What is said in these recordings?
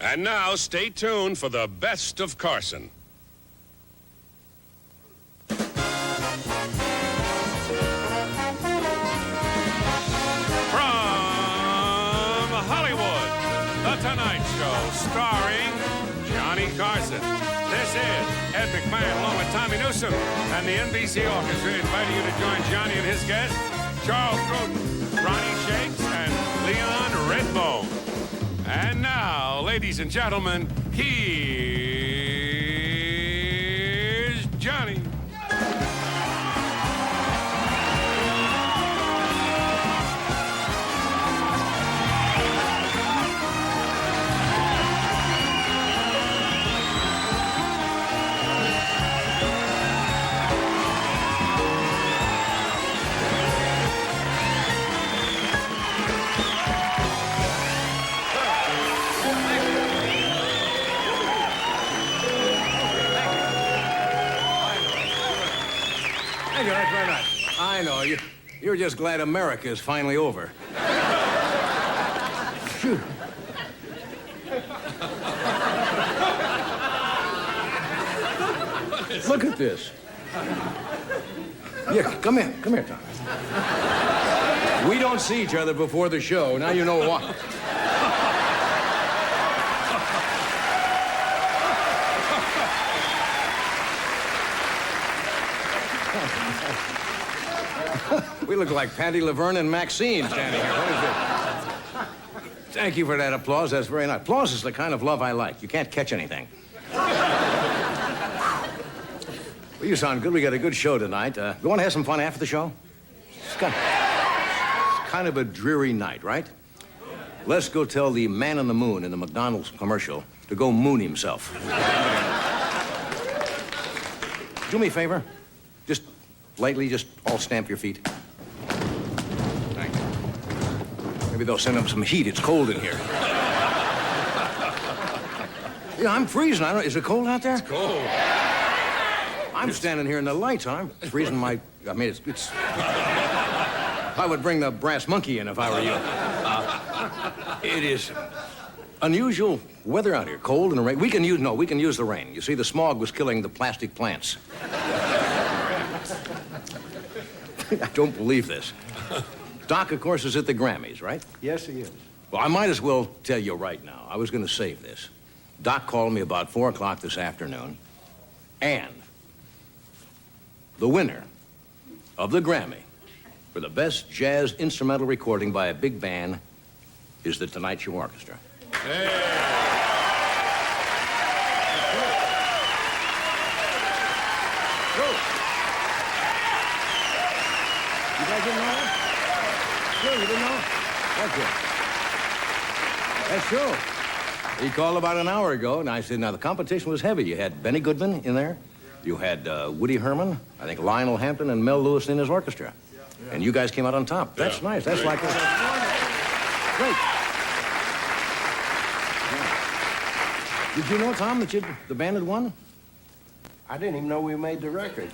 And now, stay tuned for the best of Carson. From Hollywood, The Tonight Show, starring Johnny Carson. This is Ed McMahon, along with Tommy Newsom and the NBC Orchestra, inviting you to join Johnny and his guests, Charles Grodin, Ronnie Shakes, and Leon Redbone. And now, ladies and gentlemen, here's Johnny. Thank you, that's very nice. I know, you're just glad America is finally over. Phew. Look at this. Yeah, come here, Tom. We don't see each other before the show. Now you know why. We look like Patty Laverne and Maxine standing here. What is it? Thank you for that applause. That's very nice. Applause is the kind of love I like. You can't catch anything. Well, you sound good. We got a good show tonight. You want to have some fun after the show? It's kind of a dreary night, right? Let's go tell the man on the moon in the McDonald's commercial to go moon himself. Do me a favor. Just lightly, just all stamp your feet. Thank you. Maybe they'll send up some heat. It's cold in here. Yeah, I'm freezing. Is it cold out there? It's cold. I'm standing here in the lights. I'm freezing my... I mean, it's... I would bring the brass monkey in if I were you. It is unusual weather out here. Cold and rain. We can use the rain. You see, the smog was killing the plastic plants. I don't believe this. Doc, of course, is at the Grammys, right? Yes, he is. Well, I might as well tell you right now. I was going to save this. Doc called me about 4 o'clock this afternoon, and the winner of the Grammy for the best jazz instrumental recording by a big band is the Tonight Show Orchestra. Hey. You guys didn't know that? Sure, you didn't know? That's true. He called about an hour ago, and I said, now, the competition was heavy. You had Benny Goodman in there. You had Woody Herman, I think Lionel Hampton, and Mel Lewis in his orchestra. Yeah. And you guys came out on top. That's nice. That's like... Great. Yeah. Did you know, Tom, that the band had won? I didn't even know we made the record.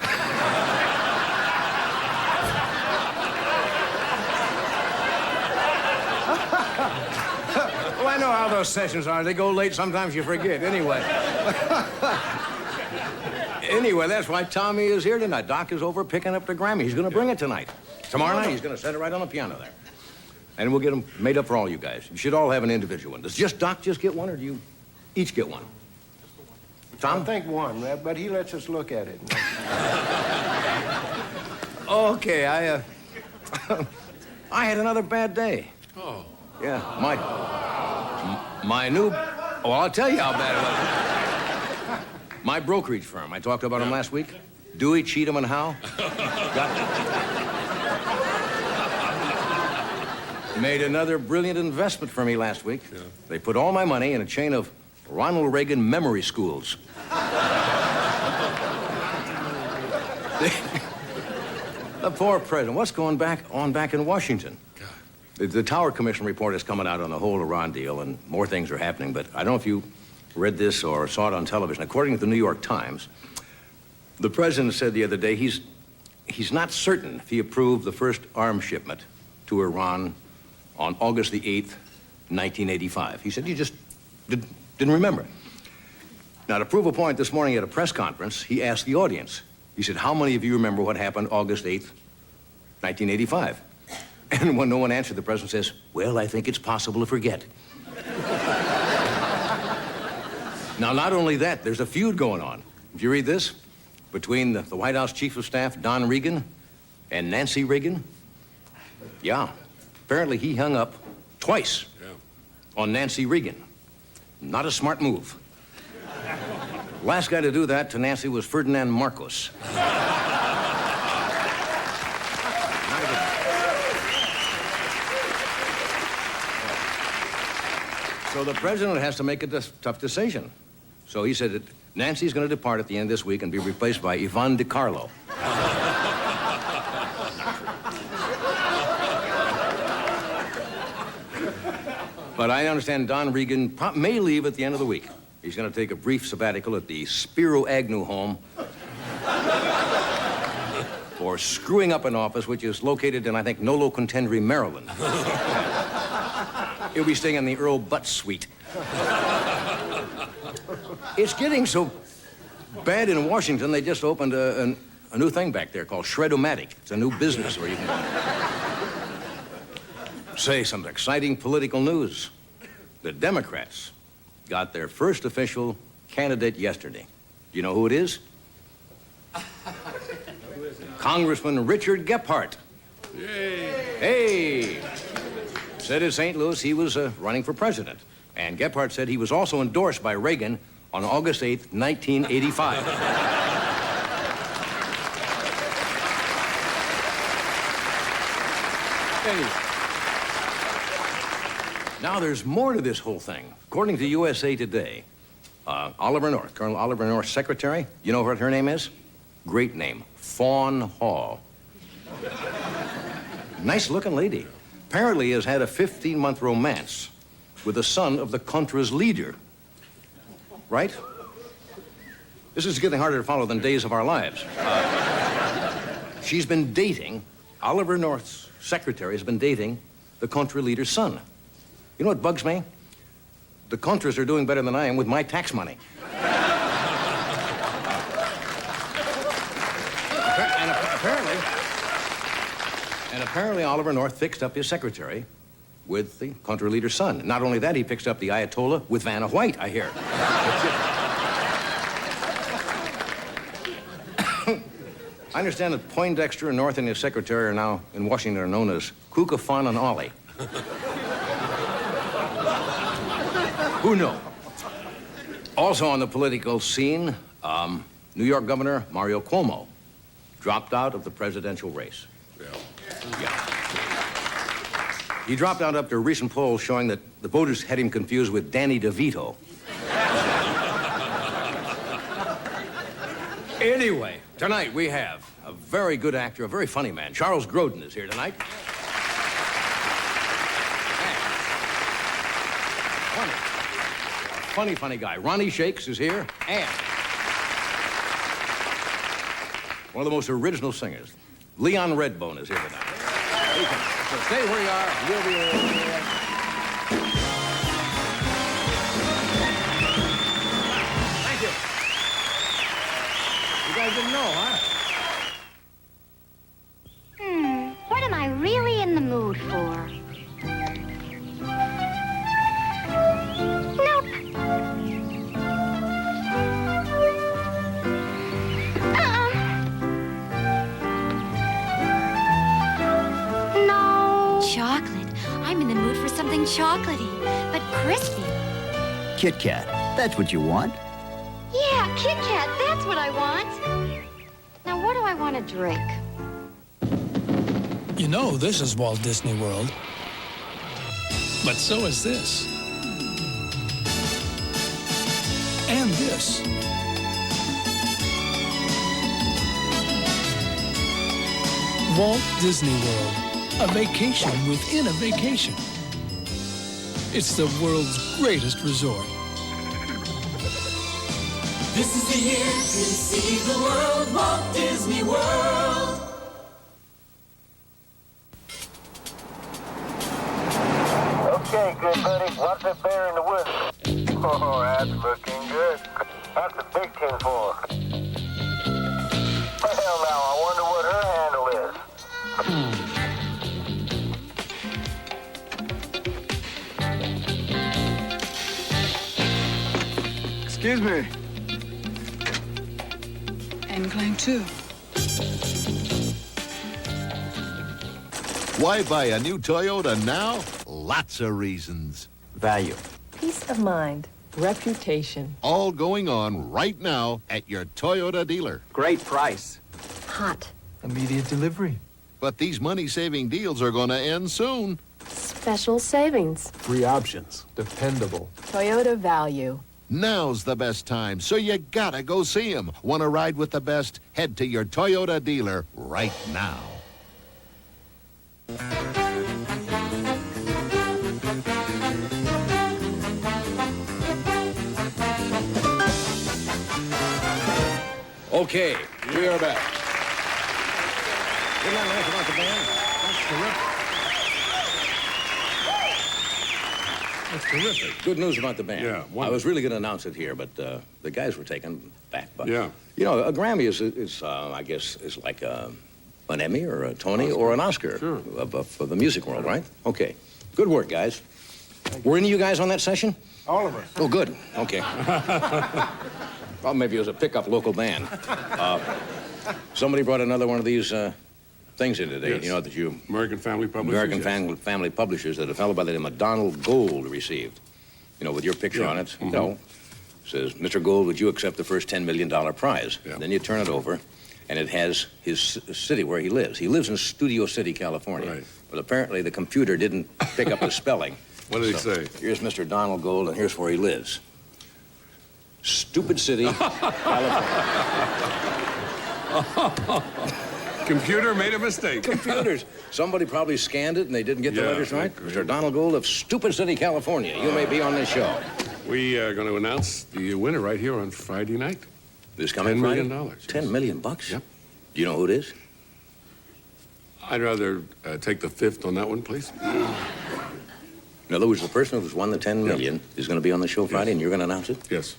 Well, I know how those sessions are. They go late. Sometimes you forget. Anyway. Anyway, that's why Tommy is here tonight. Doc is over picking up the Grammy. He's going to bring it tonight. Tomorrow night, he's going to set it right on the piano there. And we'll get them made up for all you guys. You should all have an individual one. Does Doc just get one, or do you each get one? Tom? I think one, but he lets us look at it. Okay, I had another bad day. Oh. Yeah, my new... Oh, I'll tell you how bad it was. My brokerage firm, I talked about him last week. Dewey, Cheatham, and Howe. Made another brilliant investment for me last week. Yeah. They put all my money in a chain of Ronald Reagan memory schools. The poor president. What's going on back in Washington? The Tower Commission report is coming out on the whole Iran deal, and more things are happening, but I don't know if you read this or saw it on television. According to the New York Times, the president said the other day he's not certain if he approved the first arms shipment to Iran on August the 8th, 1985. He said he just Didn't remember. Now, to prove a point this morning at a press conference, he asked the audience. He said, how many of you remember what happened August 8th, 1985? And when no one answered, the president says, well, I think it's possible to forget. Now, not only that, there's a feud going on. If you read this, between the White House Chief of Staff, Don Regan, and Nancy Reagan. Yeah, apparently he hung up twice on Nancy Reagan. Not a smart move. Last guy to do that to Nancy was Ferdinand Marcos. So the president has to make a tough decision. So he said that Nancy's going to depart at the end of this week and be replaced by Yvonne DiCarlo. But I understand Don Regan may leave at the end of the week. He's going to take a brief sabbatical at the Spiro Agnew home for screwing up an office which is located in, I think, Nolo Contendere, Maryland. He'll be staying in the Earl Butt Suite. It's getting so bad in Washington, they just opened a new thing back there called Shred-O-Matic. It's a new business where you can say some exciting political news. The Democrats got their first official candidate yesterday. Do you know who it is? Congressman Richard Gephardt. Yay. Hey! Said in St. Louis he was running for president. And Gephardt said he was also endorsed by Reagan on August 8th, 1985. Now, there's more to this whole thing. According to USA Today, Oliver North, Colonel Oliver North's secretary, you know what her name is? Great name, Fawn Hall. Nice-looking lady. Apparently has had a 15-month romance with the son of the Contra's leader. Right? This is getting harder to follow than Days of Our Lives. She's been dating, Oliver North's secretary has been dating the Contra leader's son. You know what bugs me? The Contras are doing better than I am with my tax money. And apparently Oliver North fixed up his secretary with the Contra leader's son. Not only that, he fixed up the Ayatollah with Vanna White, I hear. I understand that Poindexter and North and his secretary are now in Washington are known as Kuka, Fun, and Ollie. Who knows? Also on the political scene, New York Governor Mario Cuomo dropped out of the presidential race. Yeah. He dropped out after a recent poll showing that the voters had him confused with Danny DeVito. Anyway, tonight we have a very good actor, a very funny man. Charles Grodin is here tonight. Funny guy. Ronnie Shakes is here. And one of the most original singers, Leon Redbone, is here tonight. So stay where you are. We'll be right back. Thank you. You guys didn't know, huh? What am I really in the mood for? Nope. No. Chocolate. I'm in the mood for something chocolatey, but crispy. Kit Kat, that's what you want. Yeah, Kit Kat, that's what I want. Now, what do I want to drink? You know, this is Walt Disney World. But so is this. And this. Walt Disney World. A vacation within a vacation. It's the world's greatest resort. This is the year to see the world, Walt Disney World. Okay, good buddy. What's that bear in the woods? Oh, that's looking good. That's a big tin for. Hell now, I wonder what her handle is. Excuse me. Incline 2. Why buy a new Toyota now? Lots of reasons. Value. Peace of mind. Reputation. All going on right now at your Toyota dealer. Great price. Hot. Immediate delivery. But these money-saving deals are going to end soon. Special savings. Free options. Dependable. Toyota value. Now's the best time, so you gotta go see them. Want to ride with the best? Head to your Toyota dealer right now. Okay, we are back. Isn't that nice about the band? That's terrific. Good news about the band. Yeah, I was really going to announce it here, but the guys were taken back. But, Yeah. You know, a Grammy is I guess, is like an Emmy or a Tony or an Oscar for the music world, right? Okay. Good work, guys. Were any of you guys on that session? All of us. Oh, good. Okay. Well, maybe it was a pickup local band. Somebody brought another one of these things in today. Yes. You know that you American Family Publishers. American Family Publishers that a fellow by the name of Donald Gold received. You know, with your picture on it. Mm-hmm. You know, says, Mr. Gold, would you accept the first $10 million prize? Yeah. Then you turn it over, and it has his city where he lives. He lives in Studio City, California. Right. But apparently the computer didn't pick up the spelling. What did he say? Here's Mr. Donald Gold, and here's where he lives. Stupid City, California. Computer made a mistake. Computers. Somebody probably scanned it and they didn't get the Yeah, letters right. okay. Mr. Donald Gold of Stupid City, California. You may be on this show. We are going to announce the winner right here on Friday night. This coming $10 Friday? million. Yes. $10 million bucks? Yep. Do you know who it is? I'd rather take the fifth on that one, please. In other words, the person who's won the $10 million is going to be on the show Friday, and you're going to announce it? Yes.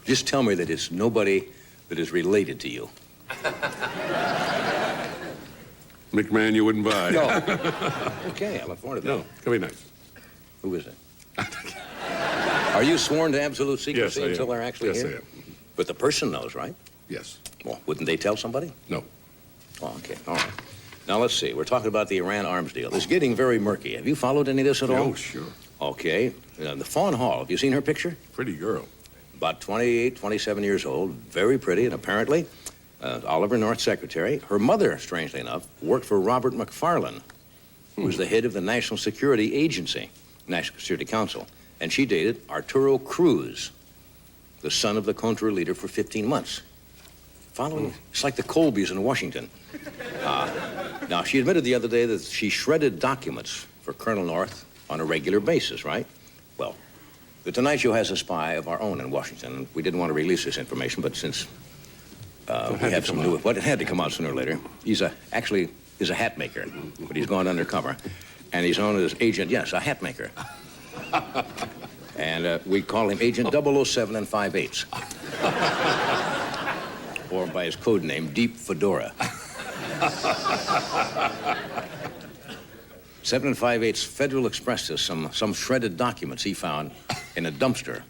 Just tell me that it's nobody that is related to you. McMahon, you wouldn't buy. No. Okay, I look forward to that. No, it's going to be nice. Who is it? Are you sworn to absolute secrecy Yes, I am. until they're actually Yes, here? I am. But the person knows, right? Yes. Well, wouldn't they tell somebody? No. Oh, okay. All right. Now, let's see. We're talking about the Iran arms deal. It's getting very murky. Have you followed any of this at all? Oh, sure. Okay. The Fawn Hall, have you seen her picture? Pretty girl. About 28, 27 years old, very pretty, and apparently Oliver North's secretary. Her mother, strangely enough, worked for Robert McFarlane, who was the head of the National Security Agency, National Security Council, and she dated Arturo Cruz, the son of the Contra leader, for 15 months. Following, it's like the Colbys in Washington. Now, she admitted the other day that she shredded documents for Colonel North on a regular basis, right? Well, the Tonight Show has a spy of our own in Washington. We didn't want to release this information, but since we have some new... Well, it had to come out sooner or later. Actually, he's a hat maker, but he's gone undercover. And he's known as Agent, yes, a hat maker. And we call him Agent 007 and 5/8. Or by his code name, Deep Fedora. 7 5/8 Federal Express us some shredded documents he found in a dumpster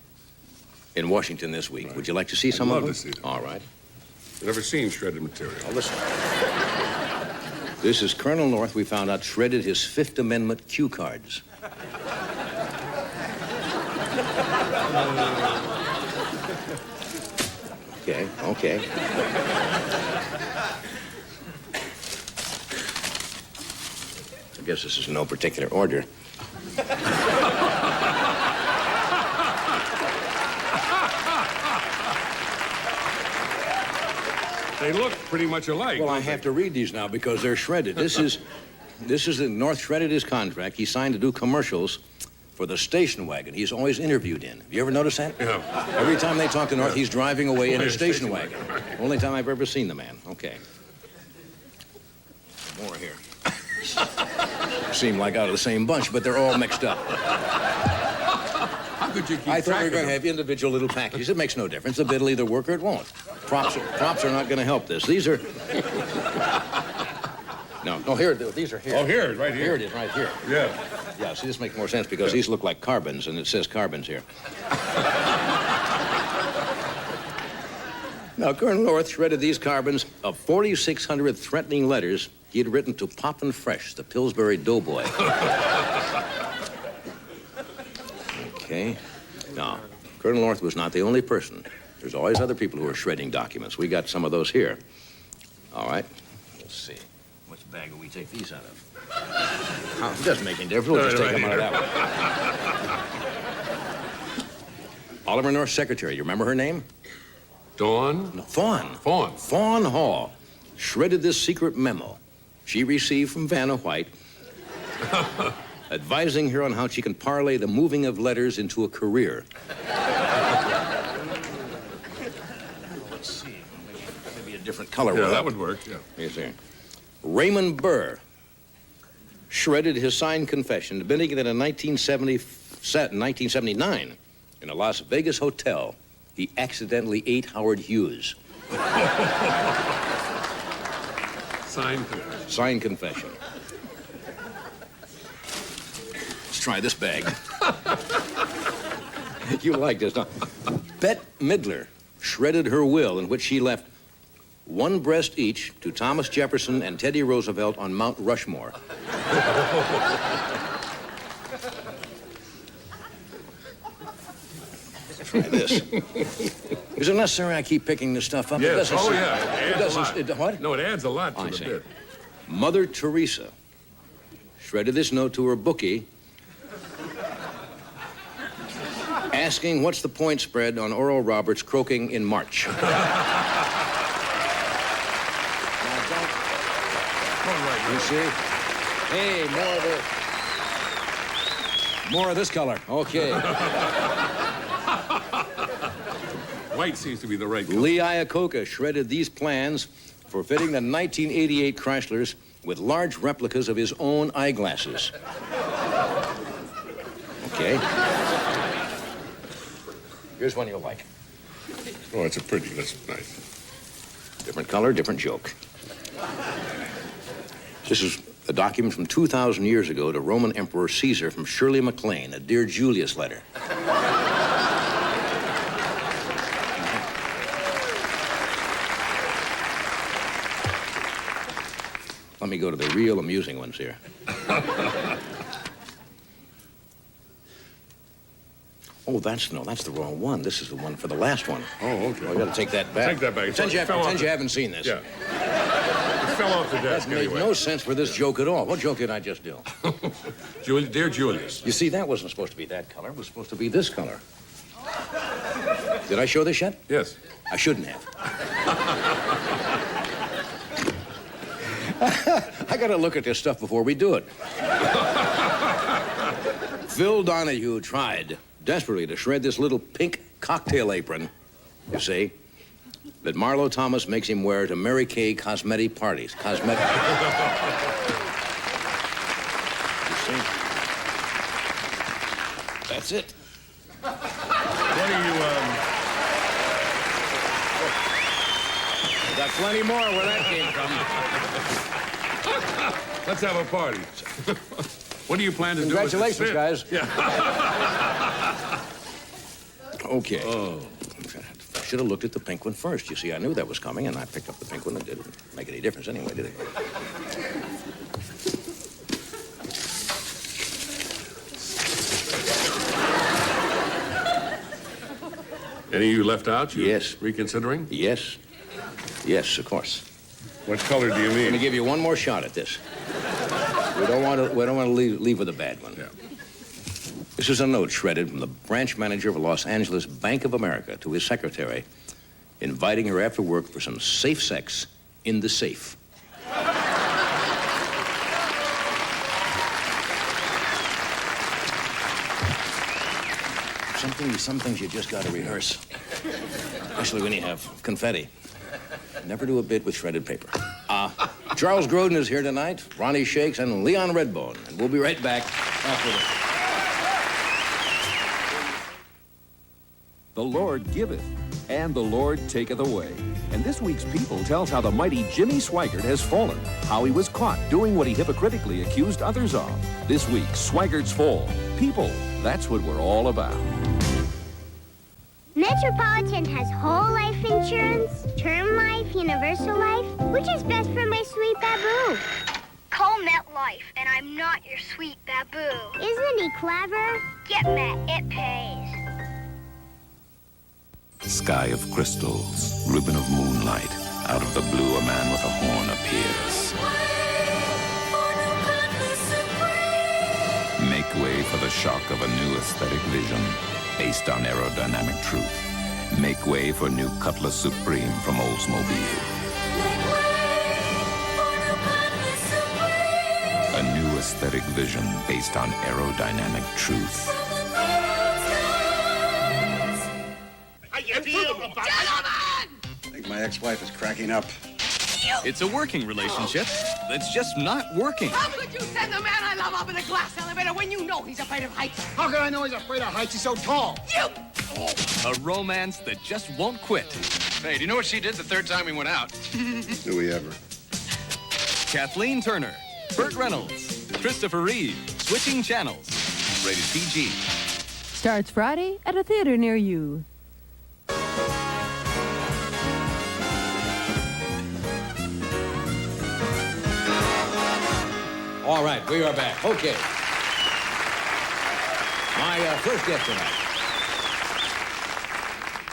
in Washington this week. Right. Would you like to see some of them? I'd love to see them. All right. I've never seen shredded material. Now listen. This is Colonel North. We found out shredded his Fifth Amendment cue cards. Okay. I guess this is in no particular order. They look pretty much alike. Well, I have to read these now because they're shredded. This is the North shredded his contract. He signed to do commercials for the station wagon he's always interviewed in. Have you ever noticed that? Yeah. Every time they talk to North, he's driving away in Away his in station station wagon. wagon. Only time I've ever seen the man. Okay. More here. Seem like out of the same bunch, but they're all mixed up. could you keep I thought we track were of going to them? have individual little packages. It makes no difference. The bid will either work or it won't. Props are not going to help this. These are... No, here, these are here. Oh, here, right here. Here it is, right here. Yeah. Yeah, see, this makes more sense because these look like carbons, and it says carbons here. Now, Colonel North shredded these carbons of 4,600 threatening letters he had written to Poppin' Fresh, the Pillsbury doughboy. Okay. Now, Colonel North was not the only person. There's always other people who are shredding documents. We got some of those here. All right. Let's see. Which bag will we take these out of? It doesn't make any difference. We'll just take them out of that one. Oliver North's secretary. You remember her name? Dawn? No, Fawn. Fawn. Fawn Hall shredded this secret memo she received from Vanna White advising her on how she can parlay the moving of letters into a career. Let's see. Maybe a different color. Yeah, that would work, yeah. You see. Raymond Burr shredded his signed confession, admitting that in 1979, in a Las Vegas hotel, he accidentally ate Howard Hughes. Signed confession. Signed confession. Let's try this bag. You like this, huh? Bette Midler shredded her will in which she left one breast each to Thomas Jefferson and Teddy Roosevelt on Mount Rushmore. Try this. Is it necessary I keep picking this stuff up? Yes. It doesn't Yeah. It adds a lot. What? No, it adds a lot to I the see. bid. Mother Teresa shredded this note to her bookie asking what's the point spread on Oral Roberts croaking in March. All right. You see? Hey, more of this color. Okay. White seems to be the right color. Lee Iacocca shredded these plans for fitting the 1988 Chryslers with large replicas of his own eyeglasses. Okay. Here's one you'll like. Oh, it's that's nice. Different color, different joke. This is a document from 2,000 years ago to Roman Emperor Caesar from Shirley MacLaine, a Dear Julius letter. Let me go to the real amusing ones here. Oh, that's the wrong one. This is the one for the last one. Oh, okay. We got to take that back. Take that back. Pretend you haven't seen this. Yeah. It fell off the desk That made anyway. no sense for this joke at all. What joke did I just do? Dear Julius. You see, that wasn't supposed to be that color. It was supposed to be this color. Did I show this yet? Yes. I shouldn't have. I got to look at this stuff before we do it. Phil Donahue tried desperately to shred this little pink cocktail apron, you see, that Marlo Thomas makes him wear to Mary Kay cosmetic parties. Cosmetic. You see? That's it. What are you, Got plenty more where that came from. Let's have a party. What do you plan to do with Congratulations, this? guys. Yeah. Okay. Oh. I should have looked at the pink one first. You see, I knew that was coming, and I picked up the pink one. It didn't make any difference anyway, did it? Any of you left out? Yes. Reconsidering? Yes. Yes, of course. What color do you I'm going to mean? give you one more shot at this. We don't want to leave with a bad one. Yeah. This is a note shredded from the branch manager of Los Angeles Bank of America to his secretary, inviting her after work for some safe sex in the safe. Some things you just got to rehearse, especially when you have confetti. Never do a bit with shredded paper. Charles Grodin is here tonight, Ronnie Shakes, and Leon Redbone. And we'll be right back after this. The Lord giveth, and the Lord taketh away. And this week's People tells how the mighty Jimmy Swaggart has fallen, how he was caught doing what he hypocritically accused others of. This week, Swaggart's Fall. People, that's what we're all about. Metropolitan has whole life insurance, term life, universal life. Which is best for my sweet baboo? Call MetLife, and I'm not your sweet baboo. Isn't he clever? Get Met, it pays. Sky of crystals, ribbon of moonlight. Out of the blue, a man with a horn appears. Make way for the shock of a new aesthetic vision based on aerodynamic truth. Make way for new Cutlass Supreme from Oldsmobile. A new aesthetic vision based on aerodynamic truth. I think my ex-wife is cracking up. It's a working relationship that's just not working. How could you send the man I love up in a glass elevator when you know he's afraid of heights? How can I know he's afraid of heights? He's so tall. You! A romance that just won't quit. Hey, do you know what she did the third time we went out? Do we ever? Kathleen Turner, Burt Reynolds, Christopher Reeve, switching channels. Rated PG. Starts Friday at a theater near you. All right, we are back. Okay. My first guest tonight.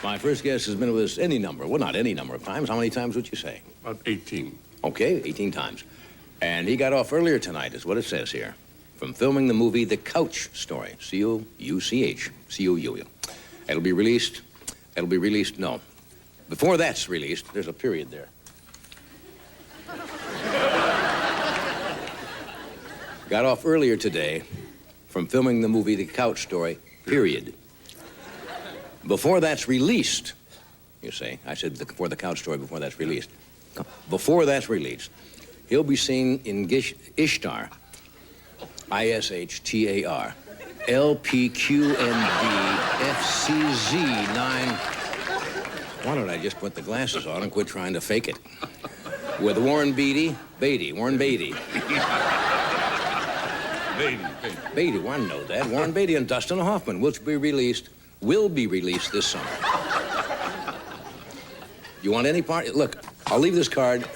My first guest has been with us any number. Well, not any number of times. How many times would you say? About 18. Okay, 18 times. And he got off earlier tonight, is what it says here, from filming the movie The Couch Story. C-O-U-C-H. C-O-U. It'll be released, no. Before that's released, there's a period there. Got off earlier today from filming the movie The Couch Story, period. Before that's released, you see, I said before The Couch Story, before that's released. Before that's released, he'll be seen in Ishtar, I-S-H-T-A-R, LPQNB-FCZ9. Why don't I just put the glasses on and quit trying to fake it? With Warren Beatty. Beatty, well, I know that. Warren Beatty and Dustin Hoffman will be released this summer. You want any part? Look, I'll leave this card.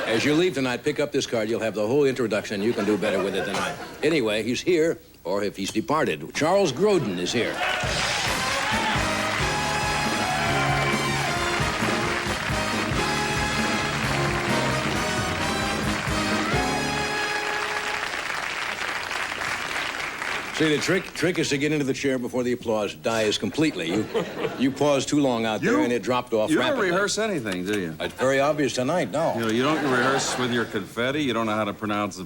As you leave tonight, pick up this card. You'll have the whole introduction. You can do better with it than I. Anyway, he's here, or if he's departed, Charles Grodin is here. See, the trick is to get into the chair before the applause dies completely. You paused too long out there, and it dropped off rapidly. You don't rehearse anything, do you? It's very obvious tonight, no. You know, you don't rehearse with your confetti. You don't know how to pronounce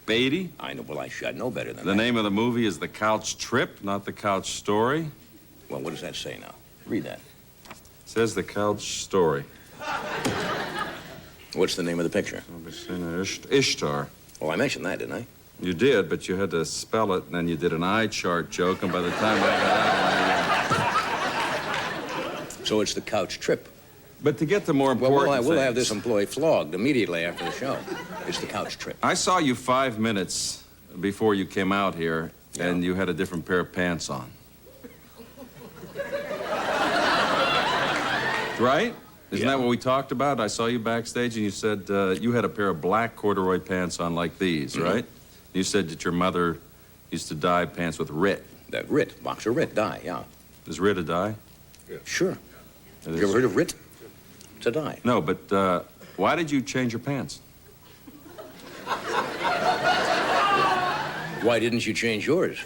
Beatty. I know, well, I should know better than that. The name of the movie is The Couch Trip, not The Couch Story. Well, what does that say now? Read that. It says The Couch Story. What's the name of the picture? Ishtar. Oh, I mentioned that, didn't I? You did, but you had to spell it, and then you did an eye chart joke, and by the time I got out, So it's The Couch Trip. But to get to more important we'll things, have this employee flogged immediately after the show. It's The Couch Trip. I saw you 5 minutes before you came out here, and you had a different pair of pants on. Right? Isn't that what we talked about? I saw you backstage, and you said you had a pair of black corduroy pants on like these, right? You said that your mother used to dye pants with Rit. That Rit, boxer Rit, dye, yeah. Is Rit a dye? Yeah. Sure. Have you ever heard of Rit? It's a dye. No, but why did you change your pants? Why didn't you change yours?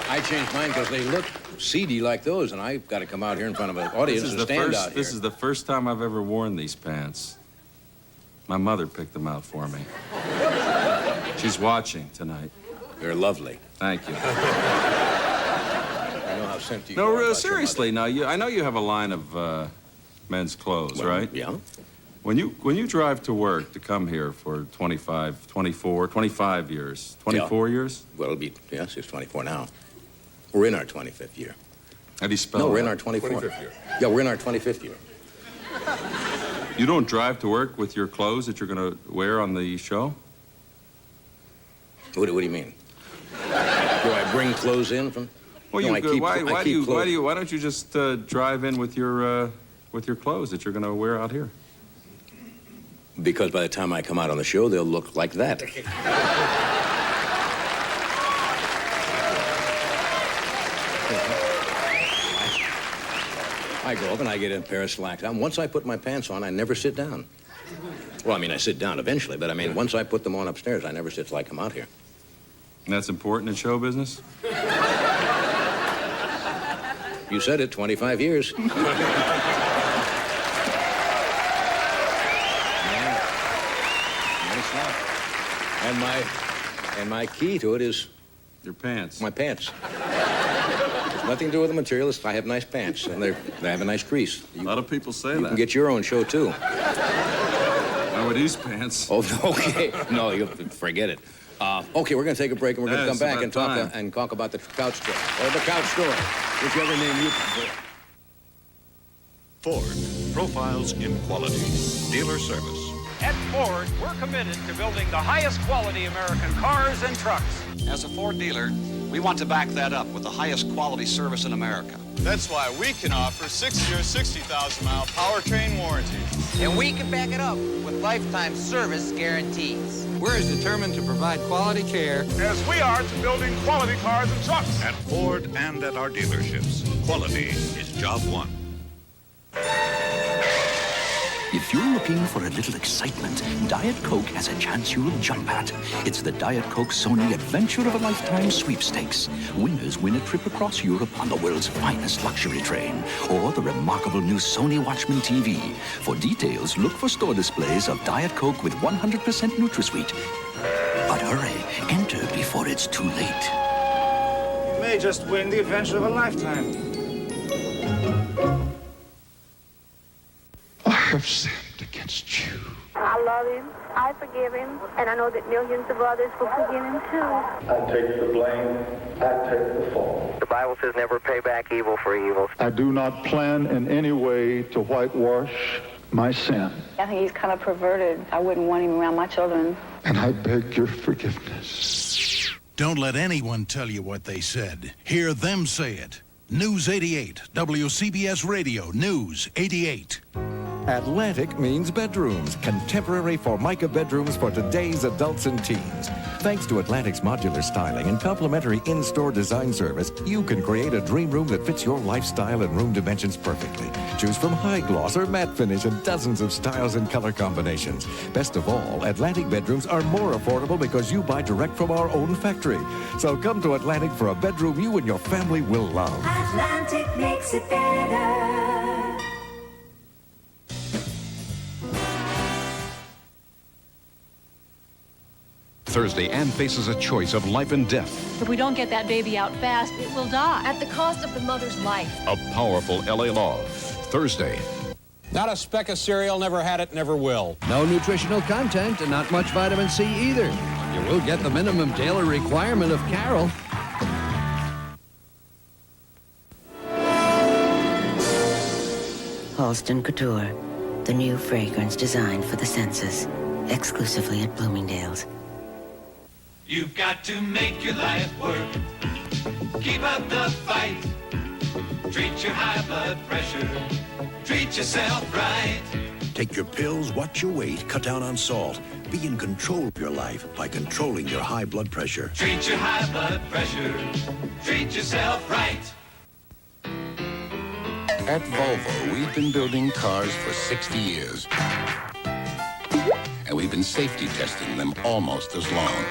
I changed mine because they look seedy like those, and I've got to come out here in front of an audience and stand out here. This is the first time I've ever worn these pants. My mother picked them out for me. She's watching tonight. They're lovely. Thank you. I know how sent you. No, seriously, now I know you have a line of men's clothes, right? Yeah. When you drive to work to come here for 25, 24, 25 years, 24 years? Well, it'll be, yes, it's 24 now. We're in our 25th year. How do you spell No, we're in that? our 24th. 25th year. Yeah, we're in our 25th year. You don't drive to work with your clothes that you're going to wear on the show? What do you mean? Do I bring clothes in from? Well, No, why don't you just drive in with your clothes that you're going to wear out here? Because by the time I come out on the show, they'll look like that. I go up and I get a pair of slacks on. Once I put my pants on, I never sit down. Well, I mean, I sit down eventually, but I mean, once I put them on upstairs, I never sit till I come out here. And that's important in show business? You said it, 25 years. And my key to it is... Your pants. My pants. It's nothing to do with the material. I have nice pants, and they have a nice crease. A lot of people say that. You can get your own show, too. Not with these pants. Oh, okay. No, you forget it. Okay, we're going to take a break, and we're going to come back and talk about the couch story. Or the couch story, whichever name you prefer. Ford profiles in quality. Dealer service. At Ford, we're committed to building the highest quality American cars and trucks. As a Ford dealer, we want to back that up with the highest quality service in America. That's why we can offer 6-year, 60,000-mile powertrain warranties. And we can back it up with lifetime service guarantees. We're as determined to provide quality care as we are to building quality cars and trucks. At Ford and at our dealerships, quality is job one. If you're looking for a little excitement, Diet Coke has a chance you'll jump at. It's the Diet Coke Sony Adventure of a Lifetime sweepstakes. Winners win a trip across Europe on the world's finest luxury train, or the remarkable new Sony Watchman TV. For details, look for store displays of Diet Coke with 100% NutraSweet. But hurry, enter before it's too late. You may just win the adventure of a lifetime. I have sinned against you. I love him, I forgive him, and I know that millions of others will forgive him too. I take the blame, I take the fall. The Bible says never pay back evil for evil. I do not plan in any way to whitewash my sin. I think he's kind of perverted. I wouldn't want him around my children. And I beg your forgiveness. Don't let anyone tell you what they said. Hear them say it. News 88, WCBS Radio, News 88. Atlantic means bedrooms. Contemporary Formica bedrooms for today's adults and teens. Thanks to Atlantic's modular styling and complimentary in-store design service, you can create a dream room that fits your lifestyle and room dimensions perfectly. Choose from high gloss or matte finish and dozens of styles and color combinations. Best of all, Atlantic bedrooms are more affordable because you buy direct from our own factory. So come to Atlantic for a bedroom you and your family will love. Atlantic makes it better. Thursday, Anne faces a choice of life and death. If we don't get that baby out fast, it will die. At the cost of the mother's life. A powerful LA law. Thursday. Not a speck of cereal, never had it, never will. No nutritional content and not much vitamin C either. You will get the minimum daily requirement of Carol. Halston Couture, the new fragrance designed for the senses, exclusively at Bloomingdale's. You've got to make your life work. Keep up the fight. Treat your high blood pressure. Treat yourself right. Take your pills, watch your weight, cut down on salt. Be in control of your life by controlling your high blood pressure. Treat your high blood pressure. Treat yourself right. At Volvo, we've been building cars for 60 years. And we've been safety testing them almost as long.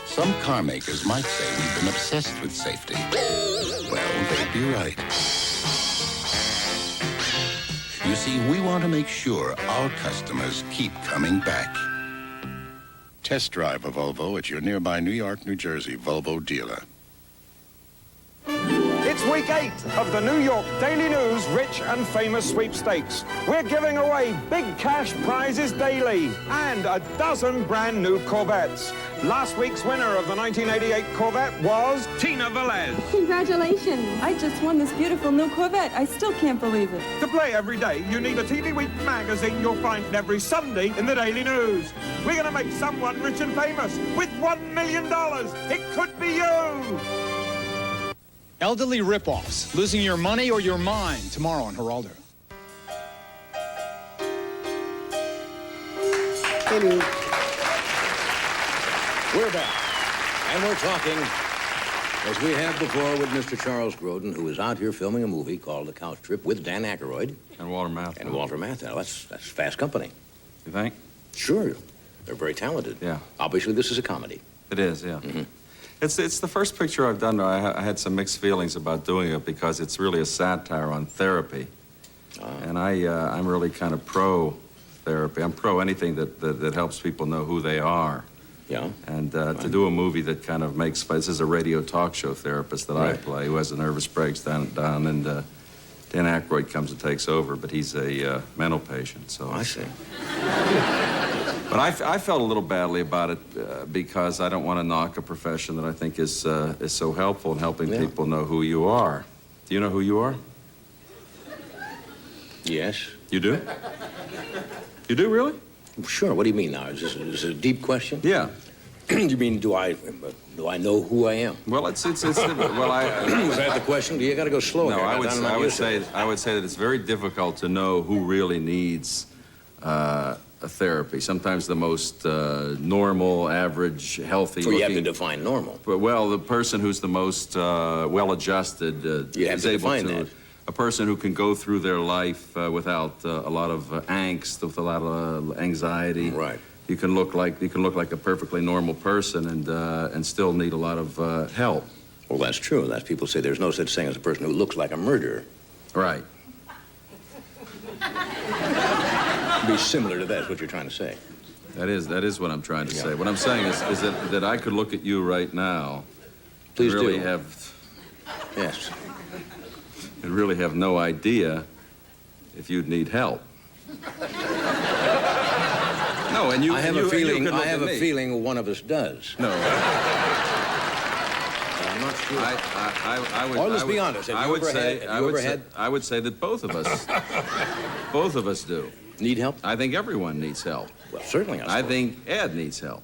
Some car makers might say we've been obsessed with safety. Well, they'd be right. You see, we want to make sure our customers keep coming back. Test drive a Volvo at your nearby New York, New Jersey Volvo dealer. It's It's week 8 of the New York Daily News Rich and Famous Sweepstakes. We're giving away big cash prizes daily and a dozen brand new Corvettes. Last week's winner of the 1988 Corvette was Tina Velez. Congratulations. I just won this beautiful new Corvette. I still can't believe it. To play every day, you need a TV Week magazine you'll find every Sunday in the Daily News. We're going to make someone rich and famous with $1 million. It could be you. Elderly ripoffs. Losing your money or your mind. Tomorrow on Geraldo. We're back, and we're talking, as we have before, with Mr. Charles Grodin, who is out here filming a movie called The Couch Trip with Dan Aykroyd. And Walter Matthau. And Walter Matthau. That's fast company. You think? Sure. They're very talented. Yeah. Obviously, this is a comedy. It is, yeah. Mm-hmm. It's the first picture I've done. I had some mixed feelings about doing it because it's really a satire on therapy. And I'm really kind of pro-therapy. I'm pro anything that helps people know who they are. Yeah. And to do a movie that kind of makes... This is a radio talk show therapist that I play who has a nervous breakdown, and Dan Aykroyd comes and takes over, but he's a mental patient, so... I see. But I felt a little badly about it because I don't want to knock a profession that I think is so helpful in helping people know who you are. Do you know who you are? Yes. You do? You do, really? Sure. What do you mean now? Is this a deep question? Yeah. You mean, do I know who I am? Well, it's well, Was that the question? You got to go slower. No, I would say that it's very difficult to know who really needs a therapy. Sometimes the most normal, average, healthy. So you have to define normal. But, well, the person who's the most well-adjusted you have is to able define to. that. A person who can go through their life without a lot of angst, with a lot of anxiety. Right. You can look like a perfectly normal person and still need a lot of help. Well, that's true. That's people say there's no such thing as a person who looks like a murderer. Right. Be similar to that is what you're trying to say. That is what I'm trying to say. What I'm saying is that I could look at you right now. Please and really do. have. Yes. And really have no idea if you'd need help. No, and you. I have a feeling one of us does. No. I'm not sure. I would. Or let's be honest. I would say that both of us do. Need help? I think everyone needs help. Well, certainly. I think Ed needs help.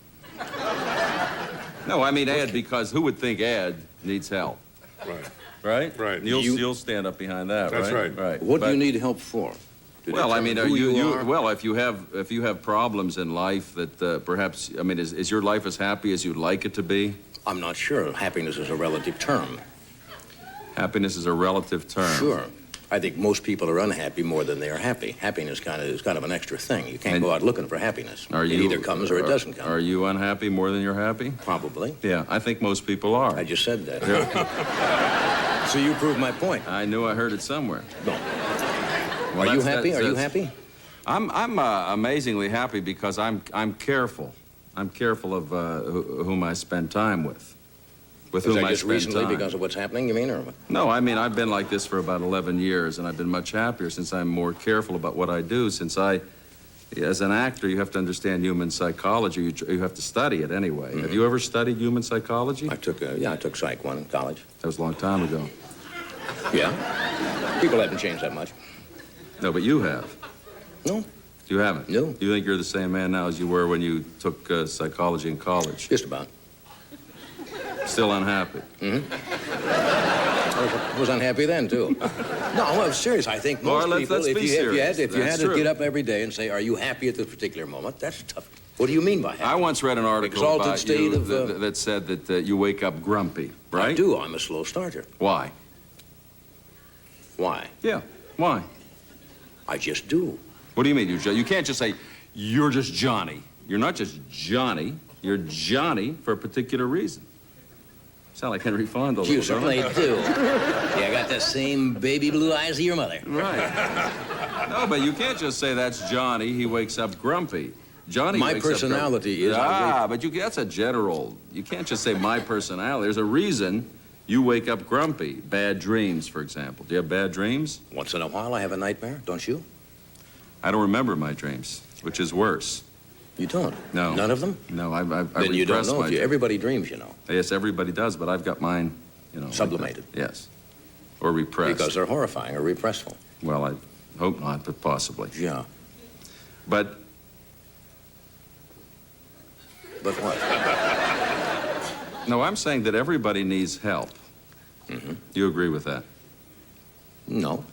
No, I mean Ed because who would think Ed needs help? Right. Right? Right. You'll stand up behind that, That's right? right. What do you need help for? Well, I mean, if you have problems in life that perhaps, I mean, is your life as happy as you'd like it to be? I'm not sure. Happiness is a relative term. Happiness is a relative term. Sure. I think most people are unhappy more than they are happy. Happiness is kind of an extra thing. You can't go out looking for happiness. It either comes or it doesn't come. Are you unhappy more than you're happy? Probably. Yeah, I think most people are. I just said that. Yeah. So you proved my point. I knew I heard it somewhere. No. Well, are you happy? Are you happy? I'm amazingly happy because I'm careful. I'm careful of whom I spend time with. With whom I spend recently time. Because of what's happening, you mean, or what? No, I mean, I've been like this for about 11 years, and I've been much happier since I'm more careful about what I do, since as an actor, you have to understand human psychology. You have to study it anyway. Mm-hmm. Have you ever studied human psychology? I took Psych 1 in college. That was a long time ago. Yeah. People haven't changed that much. No, but you have. No. You haven't? No. You think you're the same man now as you were when you took psychology in college? Just about. Still unhappy? Mm-hmm. I was unhappy then, too. No, well, serious. I think most people, if you had to get up every day and say, are you happy at this particular moment, that's tough. What do you mean by happy? I once read an article about you that said that you wake up grumpy, right? I do. I'm a slow starter. Why? Why? Yeah, why? I just do. What do you mean? You can't just say, you're just Johnny. You're not just Johnny. You're Johnny for a particular reason. Sound like Henry Fonda. You certainly do. Yeah, I got the same baby blue eyes of your mother. Right. No, but you can't just say that's Johnny. He wakes up grumpy. Johnny my wakes up personality grumpy. is... but that's a general. You can't just say my personality. There's a reason You wake up grumpy. Bad dreams, for example. Do you have bad dreams? Once in a while, I have a nightmare, don't you? I don't remember my dreams, which is worse. You don't? No. None of them? No, I Then you don't repress know. my Everybody dreams, you know. Yes, everybody does, but I've got mine, you know. Sublimated. Like yes. Or repressed. Because they're horrifying or repressful. Well, I hope not, but possibly. Yeah. But what? No, I'm saying that everybody needs help. Mm-hmm. You agree with that? No.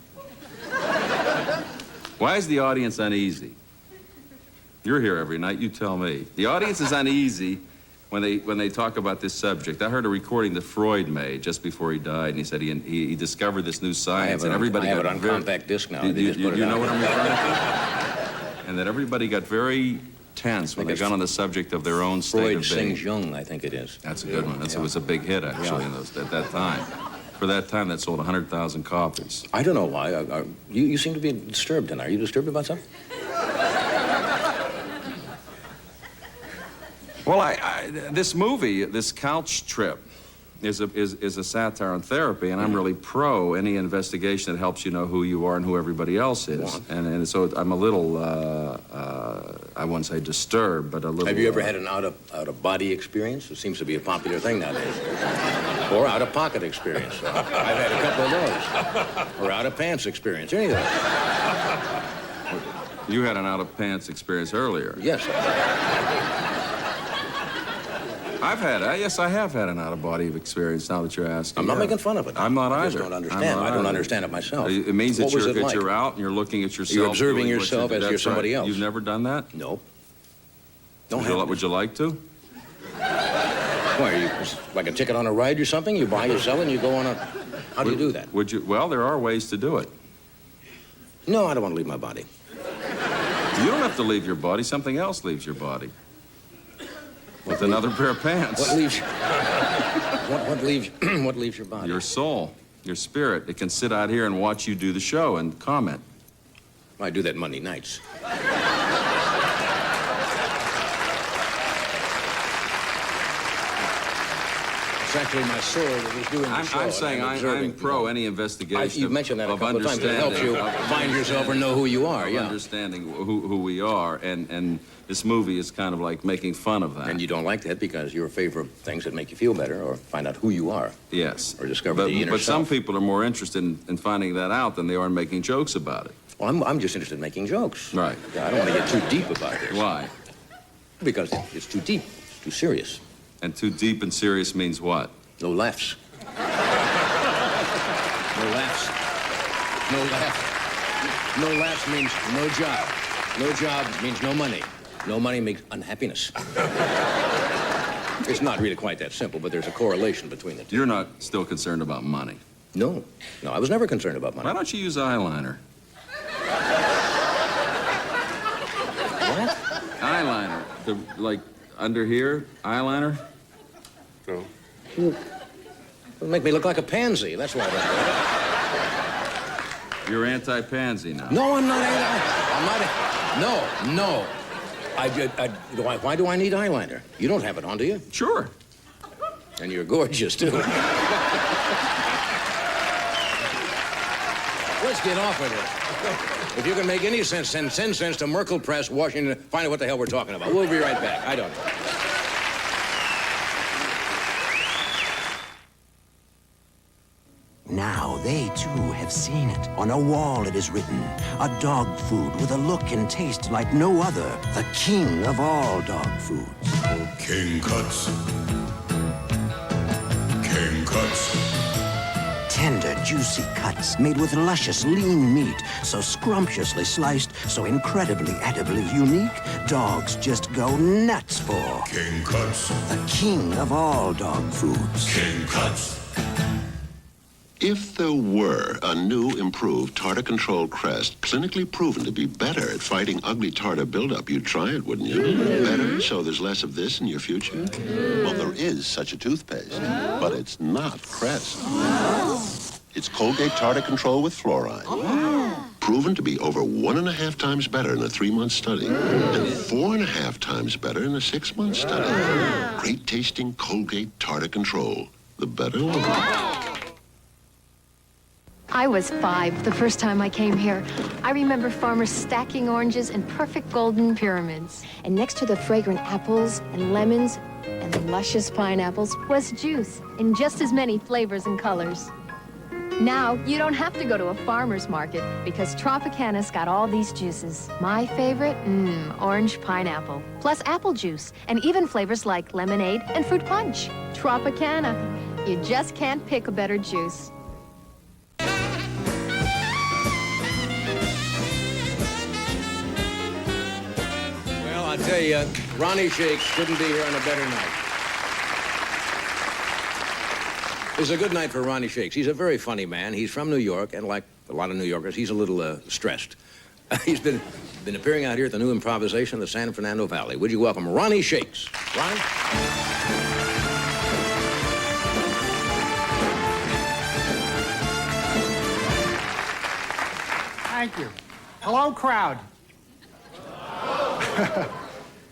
Why is the audience uneasy? You're here every night, you tell me. The audience is uneasy when they talk about this subject. I heard a recording that Freud made just before he died, and he said he discovered this new science, and everybody I have it got on very, compact disc now. You know what I'm referring to? And that everybody got very tense when they got on the subject of their own state Freud of being. sings Jung, I think it is. That's a good one. It was a big hit, actually, at that time. For that time, that sold 100,000 copies. I don't know why. You seem to be disturbed tonight. Are you disturbed about something? Well, this movie, this couch trip, is a satire on therapy, and I'm really pro any investigation that helps you know who you are and who everybody else is. And so I'm a little, I wouldn't say disturbed, but a little... Have you ever had an out-of-body experience? It seems to be a popular thing nowadays. Or out-of-pocket experience. I've had a couple of those. Or out-of-pants experience, any of that. You had an out-of-pants experience earlier. Yes. Yes, I have had an out-of-body experience, now that you're asking. I'm not making fun of it. I'm not either. I just don't understand. I don't understand it myself. It means that like? you're out and you're looking at yourself. You're observing yourself as you're somebody else. You've never done that? No. Would you like to? Why, are you like a ticket on a ride or something? You buy, you sell, and you go on a... How do you do that? Would you? Well, there are ways to do it. No, I don't want to leave my body. You don't have to leave your body. Something else leaves your body. With another pair of pants. What leaves... what leaves your body? Your soul, your spirit. It can sit out here and watch you do the show and comment. I do that Monday nights. It's actually my soul that is doing the show. I'm saying I'm pro any investigation. You've mentioned that a couple of times. It helps you find yourself or know who you are, yeah. Understanding who we are, and this movie is kind of like making fun of that. And you don't like that because you're in favor of things that make you feel better or find out who you are. Yes. Or discover the inner But self. some people are more interested in finding that out than they are in making jokes about it. Well, I'm just interested in making jokes. Right. Yeah, I don't want to get too deep about this. Why? Because it's too deep, too serious. And too deep and serious means what? No laughs. No laughs. No laughs. No laughs means no job. No job means no money. No money means unhappiness. It's not really quite that simple, but there's a correlation between the two. You're not still concerned about money? No. No, I was never concerned about money. Why don't you use eyeliner? What? Eyeliner. Like under here, eyeliner? No. It'll make me look like a pansy. That's why I don't do it. You're anti-pansy now. No, I'm not No. Why do I need eyeliner? You don't have it on, do you? Sure. And you're gorgeous, too. Let's get off of this. If you can make any sense, send sense to Merkel Press, Washington, find out what the hell we're talking about. We'll be right back. I don't know. Now they, too, have seen it. On a wall it is written, a dog food with a look and taste like no other, the king of all dog foods. King Cuts. King Cuts. Tender, juicy cuts made with luscious, lean meat, so scrumptiously sliced, so incredibly, edibly unique, dogs just go nuts for. King Cuts. The king of all dog foods. King Cuts. If there were a new, improved tartar control crest clinically proven to be better at fighting ugly tartar buildup, you'd try it, wouldn't you? Better, so there's less of this in your future? Well, there is such a toothpaste, but it's not Crest. It's Colgate Tartar Control with fluoride. Proven to be over 1.5 times better in a 3-month study and 4.5 times better in a 6-month study. Great tasting Colgate Tartar Control. the better woman. I was 5 the first time I came here. I remember farmers stacking oranges in perfect golden pyramids. And next to the fragrant apples and lemons and the luscious pineapples was juice in just as many flavors and colors. Now, you don't have to go to a farmer's market because Tropicana's got all these juices. My favorite, orange pineapple, plus apple juice, and even flavors like lemonade and fruit punch. Tropicana. You just can't pick a better juice. Well, I tell you, Ronnie Shakes couldn't be here on a better night. It's a good night for Ronnie Shakes. He's a very funny man. He's from New York, and like a lot of New Yorkers, he's a little stressed. He's been appearing out here at the new improvisation of the San Fernando Valley. Would you welcome Ronnie Shakes? Ronnie? Thank you. Hello, crowd.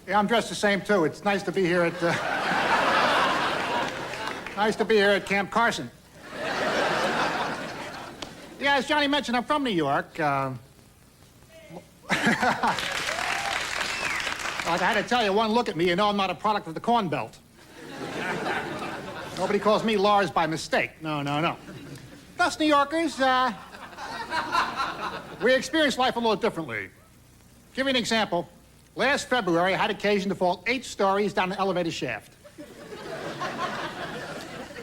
Yeah, I'm dressed the same, too. It's nice to be here at... Nice to be here at Camp Carson. Yeah, as Johnny mentioned, I'm from New York. Like I had to tell you, one look at me, you know I'm not a product of the Corn Belt. Nobody calls me Lars by mistake. No, no, no. Us New Yorkers, we experience life a little differently. Give you an example. Last February, I had occasion to fall 8 stories down an elevator shaft.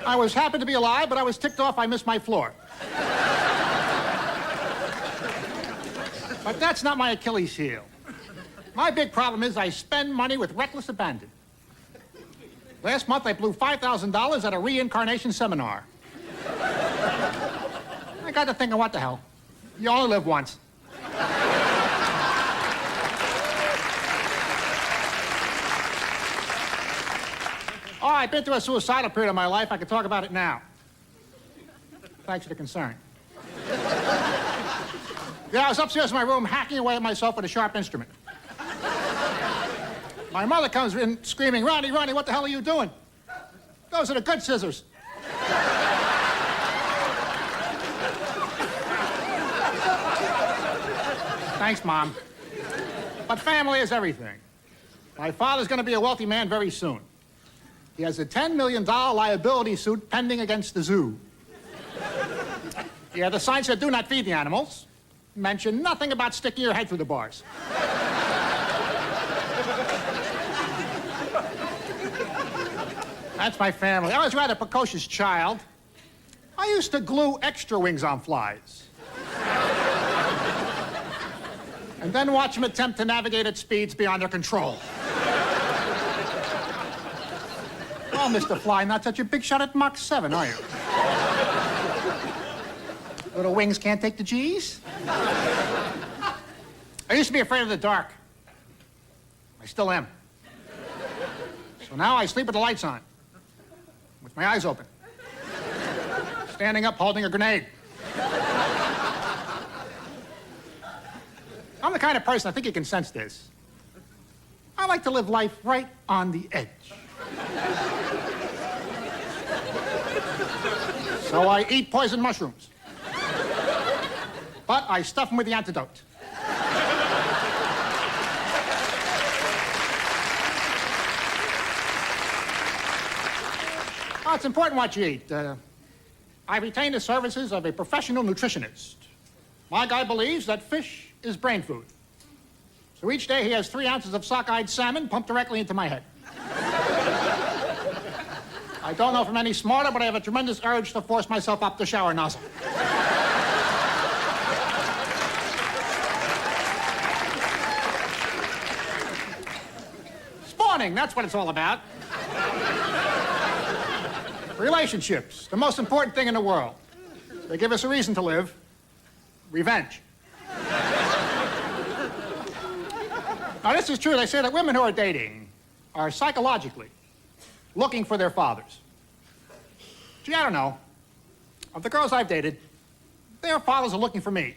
I was happy to be alive, but I was ticked off I missed my floor. But that's not my Achilles heel. My big problem is I spend money with reckless abandon. Last month, I blew $5,000 at a reincarnation seminar. I got to thinking, what the hell? You only live once. Oh, I've been through a suicidal period of my life. I can talk about it now. Thanks for the concern. Yeah, I was upstairs in my room hacking away at myself with a sharp instrument. My mother comes in screaming, Ronnie, Ronnie, what the hell are you doing? Those are the good scissors. Thanks, Mom. But family is everything. My father's going to be a wealthy man very soon. He has a $10 million liability suit pending against the zoo. Yeah, the sign said, do not feed the animals. Mention nothing about sticking your head through the bars. That's my family. I was a rather precocious child. I used to glue extra wings on flies. And then watch them attempt to navigate at speeds beyond their control. Oh, Mr. Fly, not such a big shot at Mach 7, are you? Little wings can't take the G's? I used to be afraid of the dark. I still am. So now I sleep with the lights on, with my eyes open, standing up holding a grenade. I'm the kind of person, I think you can sense this. I like to live life right on the edge. So I eat poison mushrooms. But I stuff them with the antidote. Oh, it's important what you eat. I retain the services of a professional nutritionist. My guy believes that fish is brain food. So each day he has 3 ounces of sockeyed salmon pumped directly into my head. I don't know if I'm any smarter, but I have a tremendous urge to force myself up the shower nozzle. Spawning, that's what it's all about. Relationships, the most important thing in the world. They give us a reason to live. Revenge. Now, this is true. They say that women who are dating are psychologically looking for their fathers. Gee, I don't know. Of the girls I've dated, their fathers are looking for me.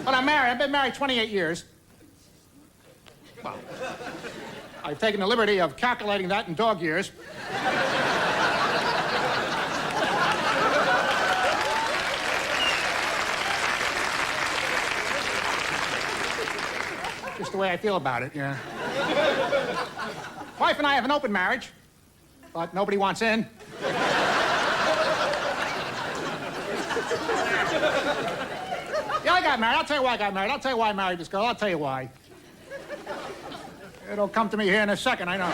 But I'm married. I've been married 28 years. Well, I've taken the liberty of calculating that in dog years. Just the way I feel about it, yeah. Wife and I have an open marriage, but nobody wants in. Yeah, I got married. I'll tell you why I got married. I'll tell you why I married this girl. I'll tell you why. It'll come to me here in a second, I know.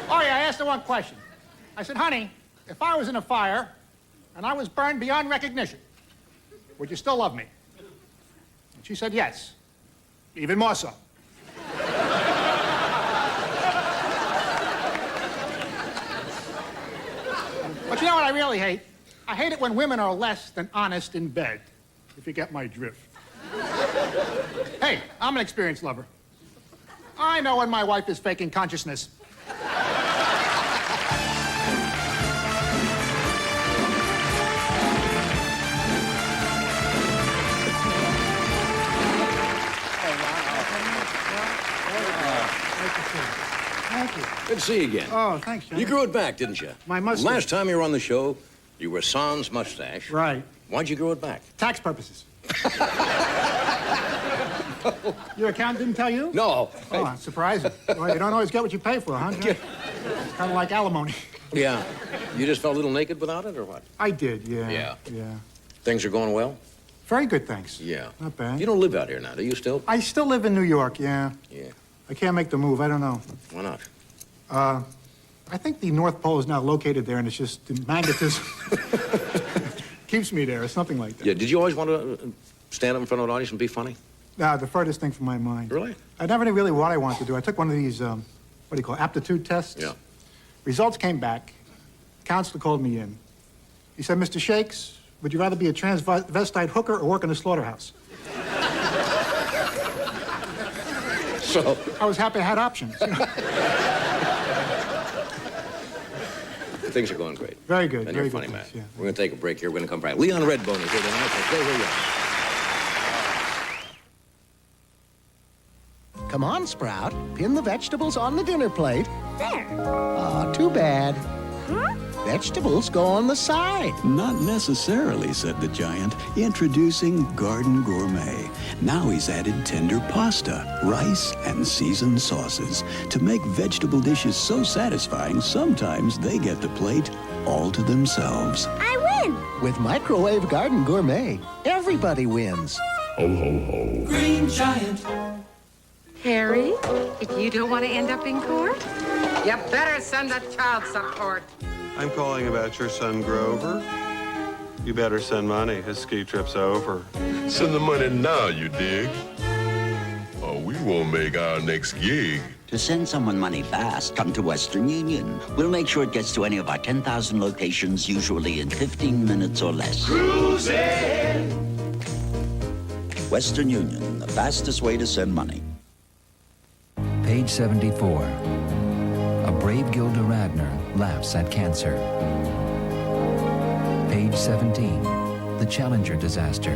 Oh, yeah, I asked her one question. I said, honey, if I was in a fire and I was burned beyond recognition, would you still love me? And she said, yes. Even more so. But you know what I really hate? I hate it when women are less than honest in bed, if you get my drift. Hey, I'm an experienced lover. I know when my wife is faking consciousness. Thank you. Good to see you again. Oh, thanks, Johnny. You grew it back, didn't you? My mustache. Last time you were on the show, you were sans mustache. Right. Why'd you grow it back? Tax purposes. Your accountant didn't tell you? No. Oh, that's surprising. Well, you don't always get what you pay for, huh? It's kind of like alimony. Yeah. You just felt a little naked without it, or what? I did, yeah. Yeah. Yeah. Things are going well? Very good, thanks. Yeah. Not bad. You don't live out here now, do you still? I still live in New York, yeah. Yeah. I can't make the move. I don't know. Why not? I think the North Pole is now located there, and it's just the magnetism keeps me there, or something like that. Yeah. Did you always want to stand up in front of an audience and be funny? No, the furthest thing from my mind. Really? I never knew really what I wanted to do. I took one of these, what do you call it, aptitude tests? Yeah. Results came back. Counselor called me in. He said, Mr. Shakes, would you rather be a transvestite hooker or work in a slaughterhouse? So? I was happy I had options. You know? Things are going great. Very good. And very you're funny, good, man. thanks, yeah. We're going to take a break here. We're going to come back. Leon Redbone is here tonight, so stay where you are. Come on, Sprout. Pin the vegetables on the dinner plate. There. Aw, too bad. Huh? Vegetables go on the side. Not necessarily, said the giant. Introducing Garden Gourmet. Now he's added tender pasta, rice, and seasoned sauces to make vegetable dishes so satisfying, sometimes they get the plate all to themselves. I win! With Microwave Garden Gourmet, everybody wins. Ho, ho, ho. Green Giant. Harry, if you don't want to end up in court, you better send that child support. I'm calling about your son, Grover. You better send money. His ski trip's over. Send the money now, you dig? Or we won't make our next gig. To send someone money fast, come to Western Union. We'll make sure it gets to any of our 10,000 locations, usually in 15 minutes or less. Cruising! Western Union, the fastest way to send money. Page 74. A brave Gilda Radner laughs at cancer. Page 17. The Challenger disaster.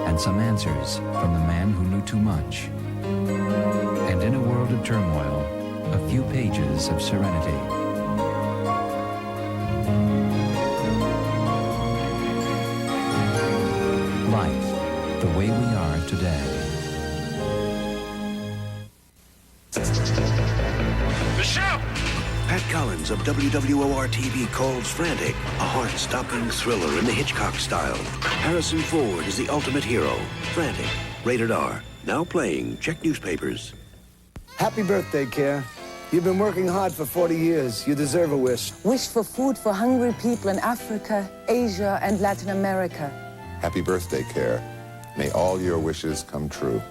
And some answers from the man who knew too much. And in a world of turmoil, a few pages of serenity. Life, the way we are today. Michelle! Pat Collins of WWOR-TV calls Frantic, a heart-stopping thriller in the Hitchcock style. Harrison Ford is the ultimate hero. Frantic, rated R. Now playing. Check newspapers. Happy birthday, Care. You've been working hard for 40 years. You deserve a wish. Wish for food for hungry people in Africa, Asia, and Latin America. Happy birthday, Care. May all your wishes come true.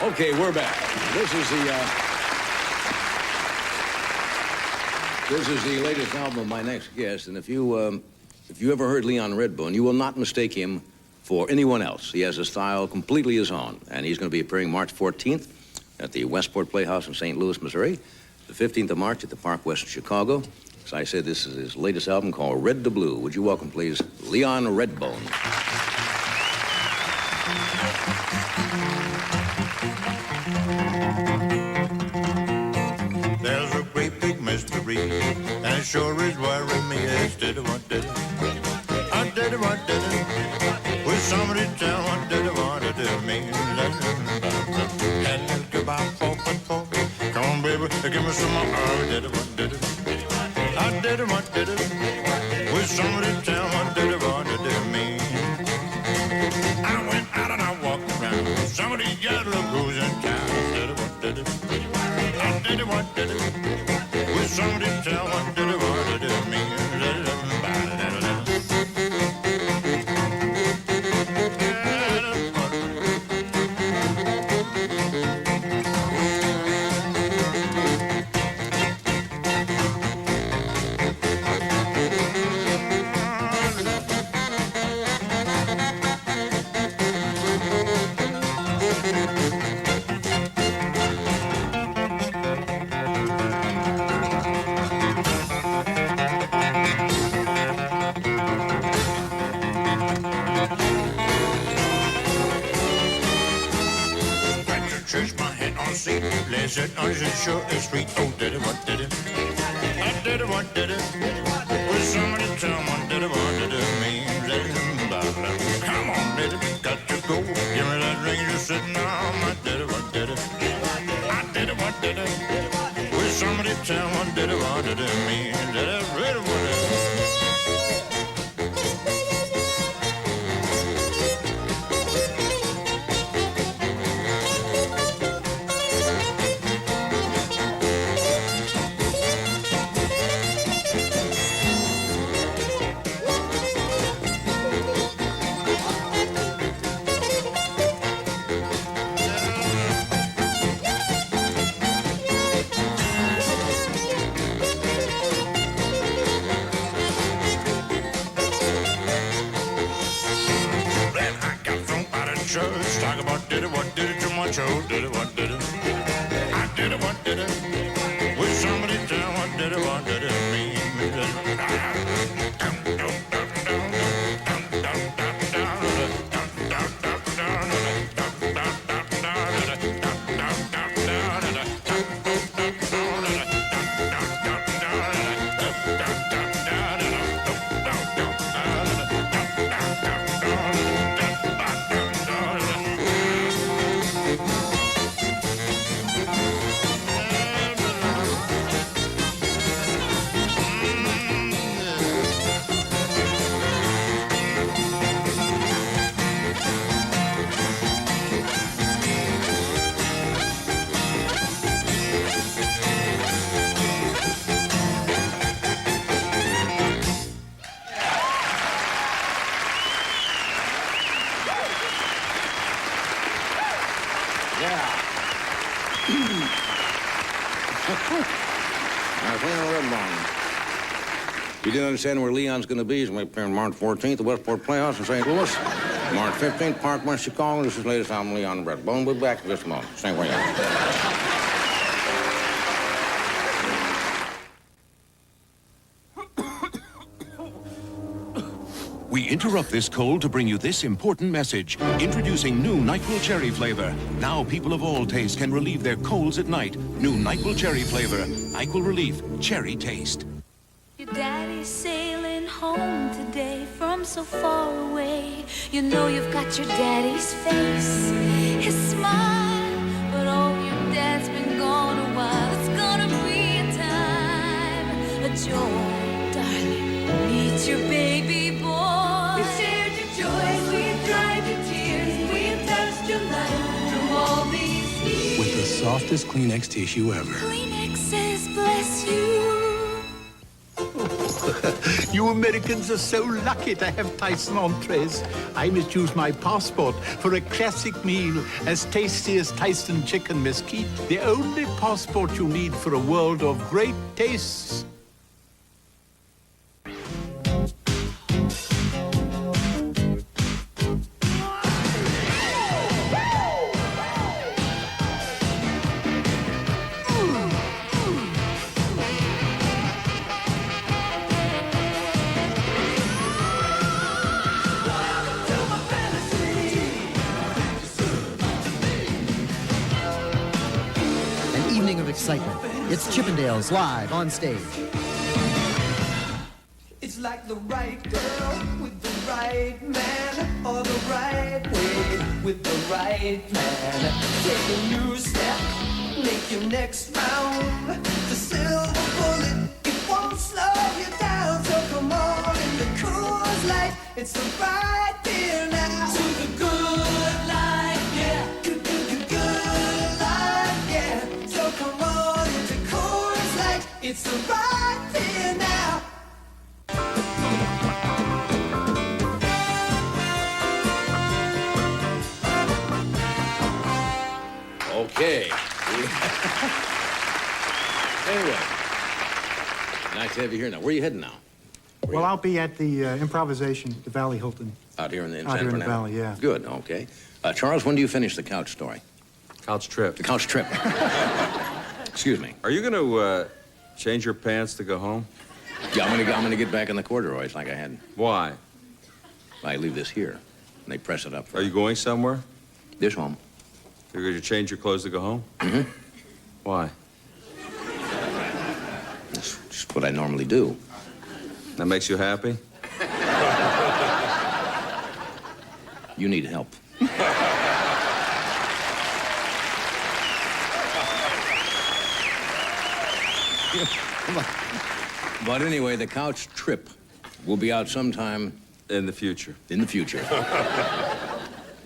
Okay, we're back. This is the latest album of my next guest, and if you ever heard Leon Redbone, you will not mistake him for anyone else. He has a style completely his own, and he's going to be appearing March 14th at the Westport Playhouse in St. Louis, Missouri. the 15th of March at the Park West in Chicago. As I said, this is his latest album called Red to Blue. Would you welcome, please, Leon Redbone. There's a great big mystery, and it sure is worrying me. It's did it, what did it? I did it, what did it? Will somebody tell what did it, what did it mean? And goodbye, 4.4. Come on, baby, give me some more. I did it, what did it? I did it, what did it? Will somebody tell what did it, what did it mean? I went out and I walked around. Somebody got look who's in town. Did it, what did it? I did it, what did it? Will somebody tell what did it, what did it mean? Blessed, I should sure is sweet. Oh, did it, what did it? I did it, what did it? Will somebody tell what did it, what did it mean? Come on, did it? Got to go. Give me that ring you're sitting on. I did it, what did it? I did it, what did it? Will somebody tell what did it, what did it mean? Did it, really, what did it? Talk about did it, what did it too much? Oh, did it, what did it? I did it, what did it? Will somebody tell what did it, what did it mean? You didn't understand where Leon's going to be. He's going to be appearing March 14th at the Westport Playhouse in St. Louis. March 15th, Park West, Chicago. This is his latest album, Leon Redbone. We'll be back in just a moment. Same way out. We interrupt this cold to bring you this important message. Introducing new NyQuil Cherry flavor. Now people of all tastes can relieve their colds at night. New NyQuil Cherry flavor. NyQuil Relief. Cherry taste. Your daddy's sailing home today from so far away. You know you've got your daddy's face, his smile. But oh, your dad's been gone a while. It's gonna be a time, a joy, darling. Meet your baby boy. We've shared your joys, we've dried your tears, we've touched your life through all these years. With the softest Kleenex tissue ever. Kleenex says bless you. You Americans are so lucky to have Tyson entrees. I must use my passport for a classic meal as tasty as Tyson chicken mesquite. The only passport you need for a world of great tastes. excitement. It's Chippendales live on stage. It's like the right girl with the right man, or the right way with the right man. Take a new step, make your next round. The silver bullet, it won't slow you down. So come on in the Coors Light, it's the right beer now. To the good life, yeah. Good life, yeah. So come on into Coors Light, it's the right beer now. Okay. Anyway, nice to have you here now. Where are you heading now? Well, I'll be at the improvisation, the Valley Hilton. Out here in the Out here in the Valley, yeah. Good, okay. Charles, when do you finish the couch story? Couch trip. The couch trip. Excuse me. Are you going to change your pants to go home? Yeah, I'm gonna get back in the corduroys like I had. Why? I leave this here, and they press it up. Are you going somewhere? This home. You're going to change your clothes to go home? Mm-hmm. Why? That's just what I normally do. That makes you happy? You need help. But anyway, the couch trip will be out sometime in the future. In the future.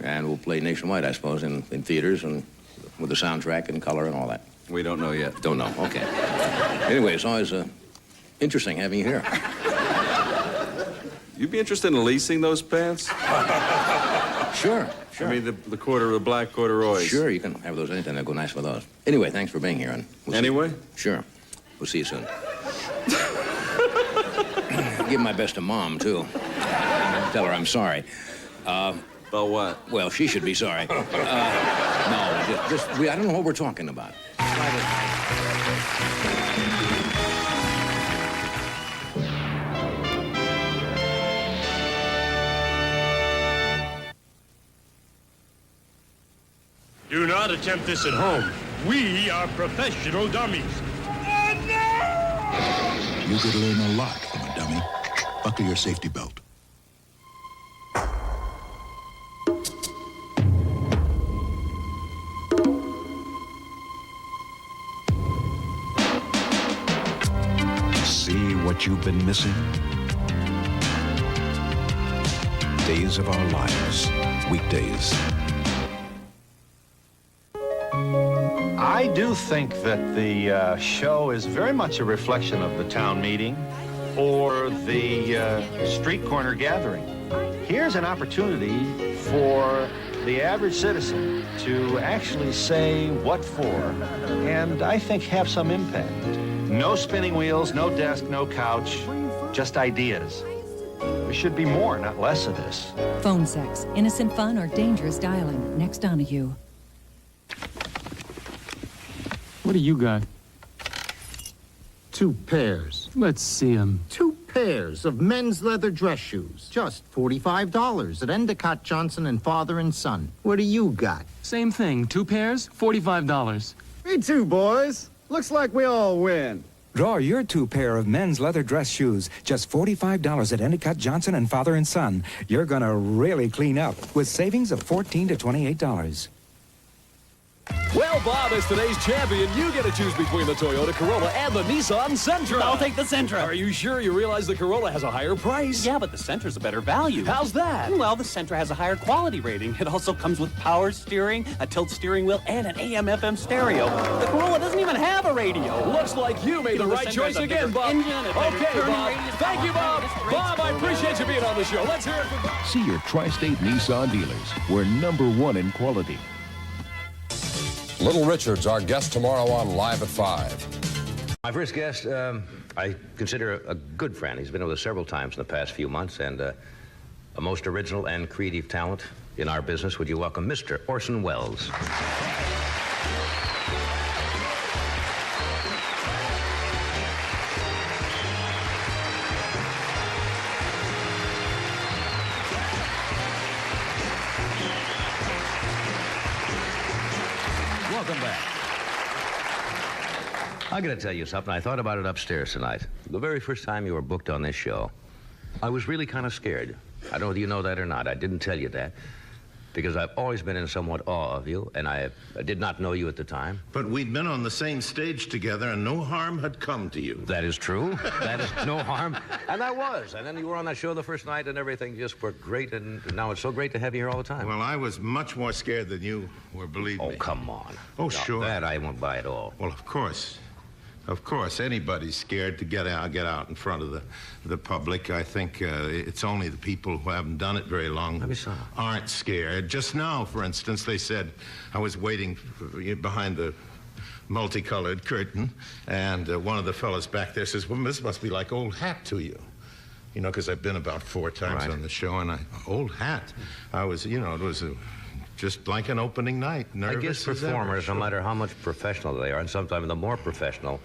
And we'll play nationwide, I suppose, in theaters and with the soundtrack and color and all that. We don't know yet. Don't know, okay. Anyway, it's always interesting having you here. You'd be interested in leasing those pants? Sure. I mean, the black corduroys. Sure, you can have those anytime. They'll go nice with those. Anyway, thanks for being here. And Anyway? Sure. We'll see you soon. Give my best to Mom, too. Tell her I'm sorry. About what? Well, she should be sorry. No, I don't know what we're talking about. Do not attempt this at home. We are professional dummies. You could learn a lot from a dummy. Buckle your safety belt. See what you've been missing? Days of Our Lives, weekdays. I do think that the show is very much a reflection of the town meeting or the street corner gathering. Here's an opportunity for the average citizen to actually say what for, and I think have some impact. No spinning wheels, no desk, no couch, just ideas. There should be more, not less of this. Phone sex, innocent fun or dangerous dialing. Next Donahue. What do you got? 2 pairs. Let's see them. 2 pairs of men's leather dress shoes. Just $45 at Endicott Johnson and Father and Son. What do you got? Same thing. 2 pairs, $45. Me too, boys. Looks like we all win. Draw your 2 pair of men's leather dress shoes. Just $45 at Endicott Johnson and Father and Son. You're gonna really clean up with savings of $14 to $28. Well, Bob, as today's champion, you get to choose between the Toyota Corolla and the Nissan Sentra. I'll take the Sentra. Are you sure you realize the Corolla has a higher price? Yeah, but the Sentra's a better value. How's that? Well, the Sentra has a higher quality rating. It also comes with power steering, a tilt steering wheel, and an AM/FM stereo. The Corolla doesn't even have a radio. Looks like you made the right choice again, Bob. Okay, Bob. Thank you, Bob. Bob, I appreciate you being on the show. Let's hear it for Bob. See your Tri-State Nissan dealers. We're #1 in quality. Little Richard's our guest tomorrow on Live at 5. My first guest, I consider a good friend. He's been with us several times in the past few months, and a most original and creative talent in our business. Would you welcome Mr. Orson Welles? Welcome back. I'm going to tell you something. I thought about it upstairs tonight. The very first time you were booked on this show, I was really kind of scared. I don't know whether you know that or not. I didn't tell you that because I've always been in somewhat awe of you, and I did not know you at the time. But we'd been on the same stage together, and no harm had come to you. That is true. That is no harm. And I was. And then you were on that show the first night, and everything just worked great, and now it's so great to have you here all the time. Well, I was much more scared than you were, believe me. Oh, come on. Oh, No, sure. That I won't buy at all. Well, of course. Of course, anybody's scared to get out in front of the public. I think it's only the people who haven't done it very long aren't scared. Just now, for instance, they said I was waiting behind the multicolored curtain, and one of the fellows back there says, well, this must be like old hat to you. You know, because I've been about 4 times on the show, and old hat. I was, it was just like an opening night. Nervous I guess performers, no matter how much professional they are, and sometimes the more professional,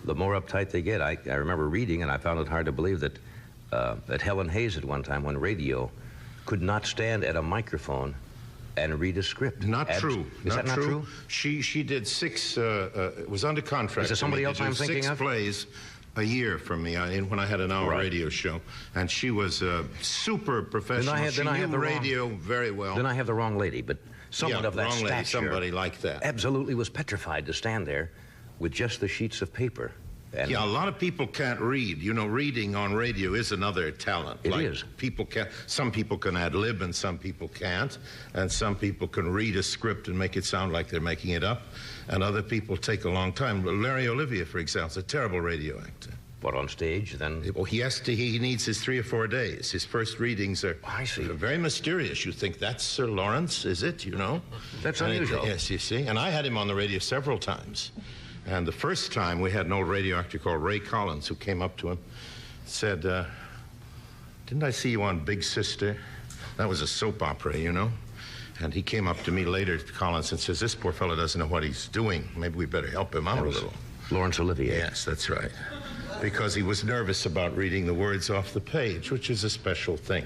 the more uptight they get. I remember reading, and I found it hard to believe that Helen Hayes at one time, when radio, could not stand at a microphone and read a script. Not true. Is that not true? She did 6, it was under contract. Is there somebody else I'm thinking 6 of? plays a year from me when I had an hour radio show, and she was super professional. She knew radio very well. Then I have the wrong lady, but someone of that wrong lady, stature, somebody like that, absolutely was petrified to stand there with just the sheets of paper. And yeah, a lot of people can't read. You know, reading on radio is another talent. It is. Some people can ad lib and some people can't, and some people can read a script and make it sound like they're making it up, and other people take a long time. Larry Olivier, for example, is a terrible radio actor. But on stage, then? Well, he needs his 3 or 4 days. His first readings are very mysterious. You think, that's Sir Lawrence, is it, you know? That's unusual. Yes, you see. And I had him on the radio several times. And the first time, we had an old radio actor called Ray Collins who came up to him, said, didn't I see you on Big Sister? That was a soap opera, you know? And he came up to me later, Collins, and says, this poor fellow doesn't know what he's doing. Maybe we better help him out a little. Laurence Olivier. Yes, that's right. Because he was nervous about reading the words off the page, which is a special thing.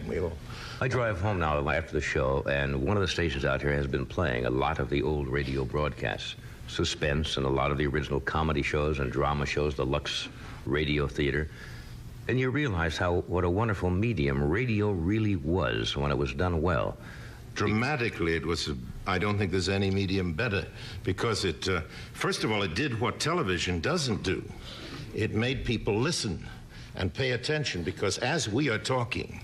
I drive home now after the show, and one of the stations out here has been playing a lot of the old radio broadcasts. Suspense and a lot of the original comedy shows and drama shows, the Lux Radio Theater. And you realize what a wonderful medium radio really was when it was done well. Dramatically, it was, I don't think there's any medium better, because it, first of all, it did what television doesn't do. It made people listen and pay attention, because as we are talking,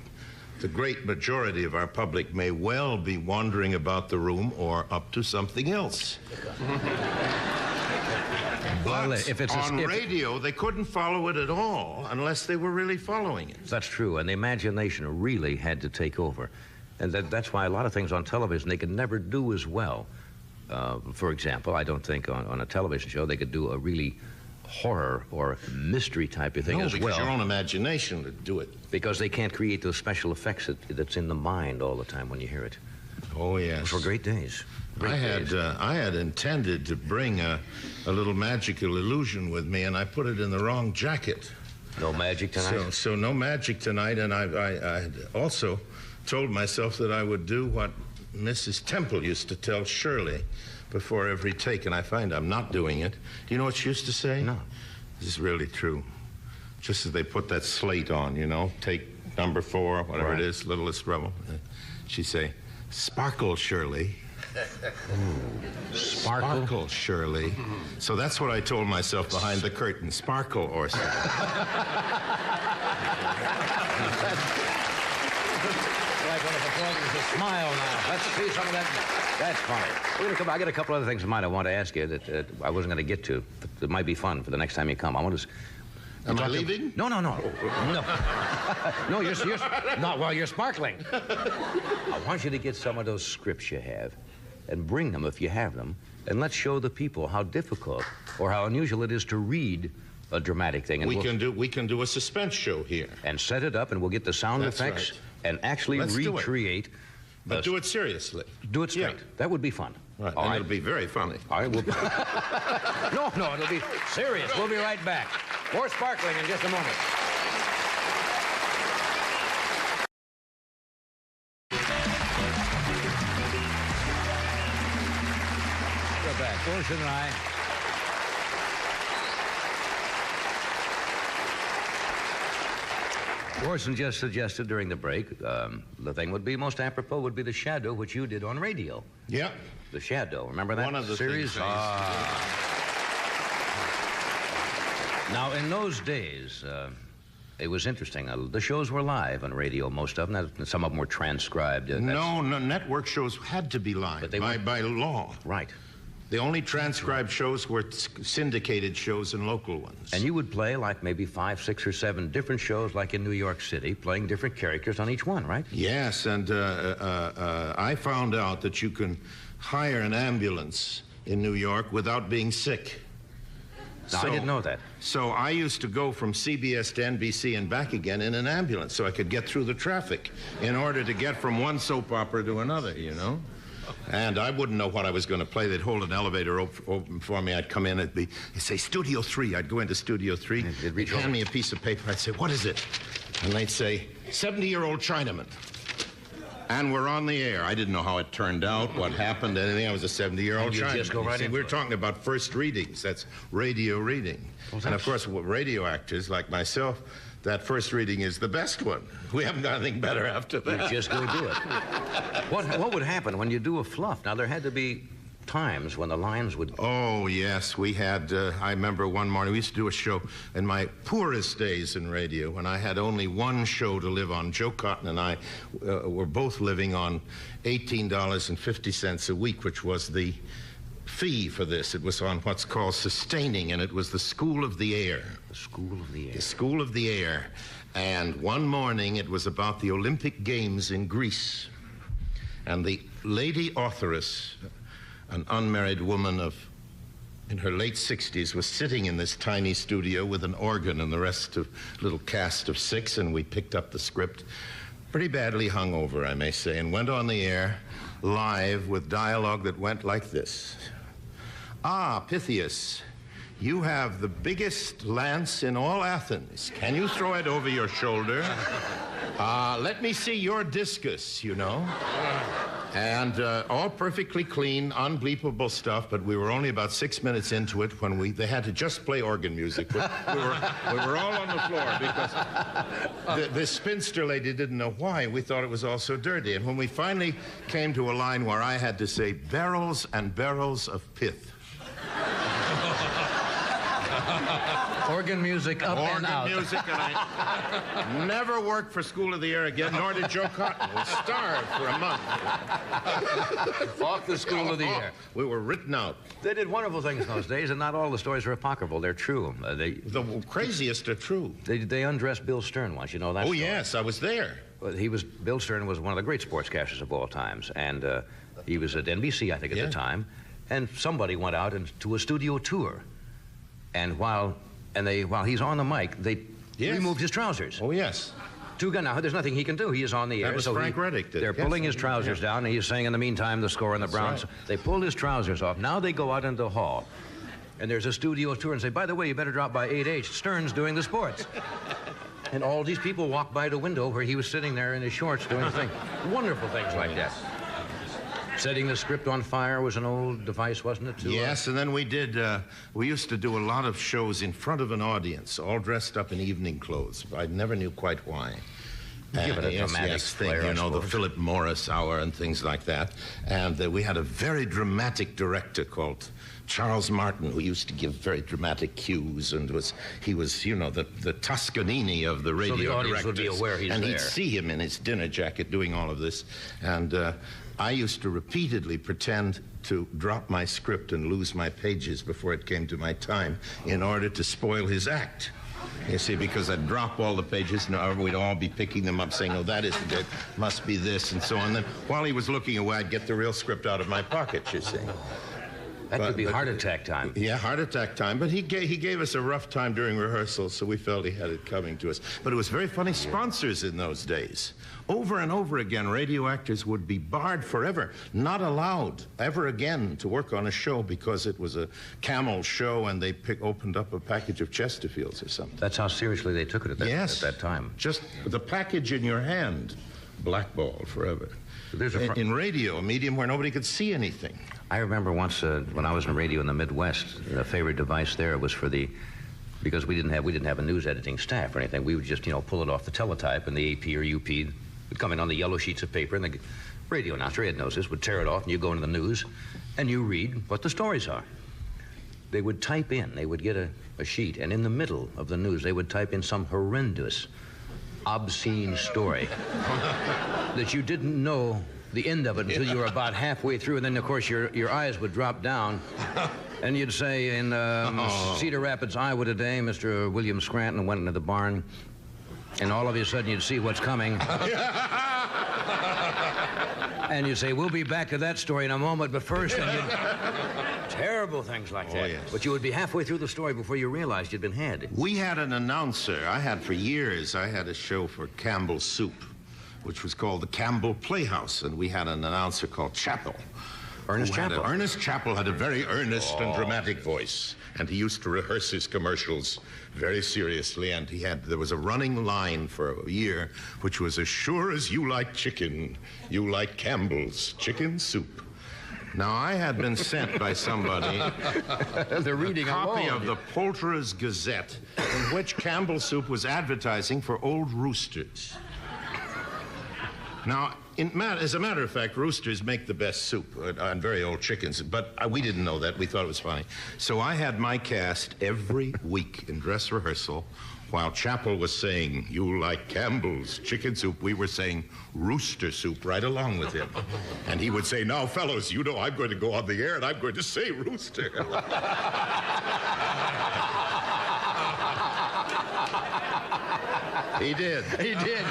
the great majority of our public may well be wandering about the room or up to something else. But on radio, they couldn't follow it at all unless they were really following it. That's true, and the imagination really had to take over. And that's why a lot of things on television they could never do as well. For example, I don't think on a television show they could do a really horror or mystery type of thing as well. No, because your own imagination would do it. Because they can't create those special effects that's in the mind all the time when you hear it. Oh, yes. For great days. I had intended to bring a little magical illusion with me, and I put it in the wrong jacket. No magic tonight? So no magic tonight, and I had also told myself that I would do what Mrs. Temple used to tell Shirley before every take, and I find I'm not doing it. Do you know what she used to say? No. This is really true. Just as they put that slate on, you know, take number 4, whatever it is, Littlest Rebel. She'd say, sparkle, Shirley. Sparkle, Shirley. So that's what I told myself behind the curtain. Sparkle, Orson. Like one of the performers, a smile now. Let's see some of that. That's funny. I got a couple other things I want to ask you that I wasn't going to get to. But it might be fun for the next time you come. I want to. Am I leaving? No. No, you're not while you're sparkling. I want you to get some of those scripts you have and bring them if you have them, and let's show the people how difficult or how unusual it is to read a dramatic thing. And we can do a suspense show here. And set it up, and we'll get the sound effects and actually recreate. But do it seriously. Do it straight. Yeah. That would be fun. Right. And it'll be very funny. All right, No, it'll be serious. We'll be right back. More sparkling in just a moment. We're back. Orson and I Orson just suggested during the break, the thing would be most apropos would be the Shadow, which you did on radio. Yeah. The Shadow. Remember that One of the series? things Now, in those days, it was interesting. The shows were live on radio, most of them. Some of them were transcribed. No, network shows had to be live But they by law. Right. The only transcribed shows were syndicated shows and local ones. And you would play like maybe 5, 6, or 7 different shows, like in New York City, playing different characters on each one, right? Yes, and I found out that you can hire an ambulance in New York without being sick. Now, I didn't know that. So I used to go from CBS to NBC and back again in an ambulance so I could get through the traffic in order to get from one soap opera to another, you know? And I wouldn't know what I was going to play. They'd hold an elevator open for me. I'd come in. They'd say, Studio 3. I'd go into Studio 3. They'd hand me a piece of paper. I'd say, what is it? And they'd say, 70-year-old Chinaman. And we're on the air. I didn't know how it turned out, what happened, anything. I was a 70-year-old Chinaman. Just go right in. We're talking about first readings. That's radio reading. Well, and, of course, radio actors like myself, that first reading is the best one. We haven't got anything better after that. You just go do it. What would happen when you do a fluff? Now, there had to be times when the lines would... Oh, yes. We had, I remember one morning, we used to do a show in my poorest days in radio when I had only one show to live on. Joe Cotton and I were both living on $18.50 a week, which was the fee for this. It was on what's called sustaining, and it was the School of the Air. The School of the Air. The School of the Air. And one morning it was about the Olympic Games in Greece. And the lady authoress, an unmarried woman in her late 60s, was sitting in this tiny studio with an organ and the rest of little cast of 6, and we picked up the script, pretty badly hungover, I may say, and went on the air live with dialogue that went like this. Ah, Pythias, you have the biggest lance in all Athens. Can you throw it over your shoulder? Let me see your discus, you know. And all perfectly clean, unbleepable stuff, but we were only about 6 minutes into it when they had to just play organ music. We were all on the floor because the spinster lady didn't know why. We thought it was all so dirty. And when we finally came to a line where I had to say, barrels and barrels of pith. Organ music up and out. Organ music, and I never worked for School of the Air again, nor did Joe Cotton. We starved for a month. Off the School of the Air. We were written out. They did wonderful things in those days, and not all the stories are apocryphal. They're true. The craziest are true. They undressed Bill Stern once, you know that story? Yes, I was there. Well, Bill Stern was one of the great sportscasters of all times, and he was at NBC, I think, at the time, and somebody went out to a studio tour, and while he's on the mic, they removed his trousers. Oh, yes. Now, there's nothing he can do. He is on the air. That was Frank Reddick. They're pulling his trousers down, and he's saying, in the meantime, the score on the Browns. Right. They pulled his trousers off. Now they go out into the hall, and there's a studio tour, and say, by the way, you better drop by 8H. Stern's doing the sports. And all these people walked by the window where he was sitting there in his shorts doing the thing. Wonderful things like that. Setting the script on fire was an old device, wasn't it? Yes, and then we used to do a lot of shows in front of an audience, all dressed up in evening clothes. I never knew quite why. Give it a dramatic thing, you know, the Philip Morris hour and things like that. And we had a very dramatic director called Charles Martin, who used to give very dramatic cues, and he was, you know, the Toscanini of the radio directors. So the audience would be aware he's there. And he'd see him in his dinner jacket doing all of this. And I used to repeatedly pretend to drop my script and lose my pages before it came to my time in order to spoil his act. You see, because I'd drop all the pages, and we'd all be picking them up, saying, oh, that isn't it, must be this, and so on. Then while he was looking away, I'd get the real script out of my pocket, you see. That could be heart attack time. Yeah, heart attack time. But he gave us a rough time during rehearsals, so we felt he had it coming to us. But it was very funny. Sponsors in those days. Over and over again, radio actors would be barred forever, not allowed ever again to work on a show because it was a Camel show and they opened up a package of Chesterfields or something. That's how seriously they took it at that time. Just the package in your hand, blackballed forever. In radio, a medium where nobody could see anything. I remember once when I was in radio in the Midwest, a favorite device there was for the because we didn't have a news editing staff or anything. We would just, pull it off the teletype, and the AP or UP would come in on the yellow sheets of paper, and the radio announcer, Ed knows this, would tear it off, and you go into the news, and you read what the stories are. They would type in, they would get a sheet, and in the middle of the news, they would type in some horrendous, obscene story that you didn't know the end of it until you were about halfway through, and then, of course, your eyes would drop down, and you'd say, in Cedar Rapids, Iowa today, Mr. William Scranton went into the barn, and all of a sudden you'd see what's coming. And you'd say, we'll be back to that story in a moment, but first, and you'd... Terrible things like that. Yes. But you would be halfway through the story before you realized you'd been had. We had an announcer. I had for years. I had a show for Campbell's Soup, which was called the Campbell Playhouse, and we had an announcer called Chappell. Ernest Chappell. Ernest Chappell had a very earnest and dramatic voice, and he used to rehearse his commercials very seriously, and there was a running line for a year, which was, as sure as you like chicken, you like Campbell's chicken soup. Now, I had been sent by somebody the reading a copy alone. of the Poulterer's Gazette, in which Campbell's Soup was advertising for old roosters. Now, as a matter of fact, roosters make the best soup on very old chickens, but we didn't know that. We thought it was funny. So I had my cast every week in dress rehearsal. While Chappell was saying, you like Campbell's chicken soup, we were saying rooster soup right along with him. And he would say, now, fellows, I'm going to go on the air and I'm going to say rooster. He did. He did.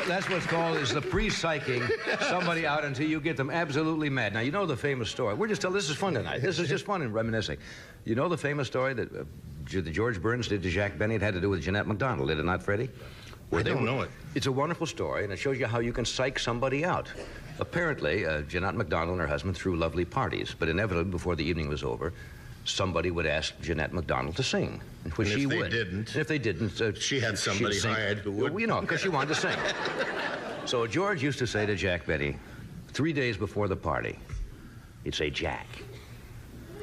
That's what's called is the pre-psyching somebody out until you get them absolutely mad. Now, you know the famous story. This is fun tonight. This is just fun and reminiscing. You know the famous story that George Burns did to Jack Benny? It had to do with Jeanette MacDonald, did it not, Freddie? I don't know it. It's a wonderful story, and it shows you how you can psych somebody out. Apparently, Jeanette MacDonald and her husband threw lovely parties, but inevitably, before the evening was over, somebody would ask Jeanette MacDonald to sing, which she would. If they didn't, she had somebody hired who would. Because she wanted to sing. So George used to say to Jack Benny, 3 days before the party, he'd say, Jack,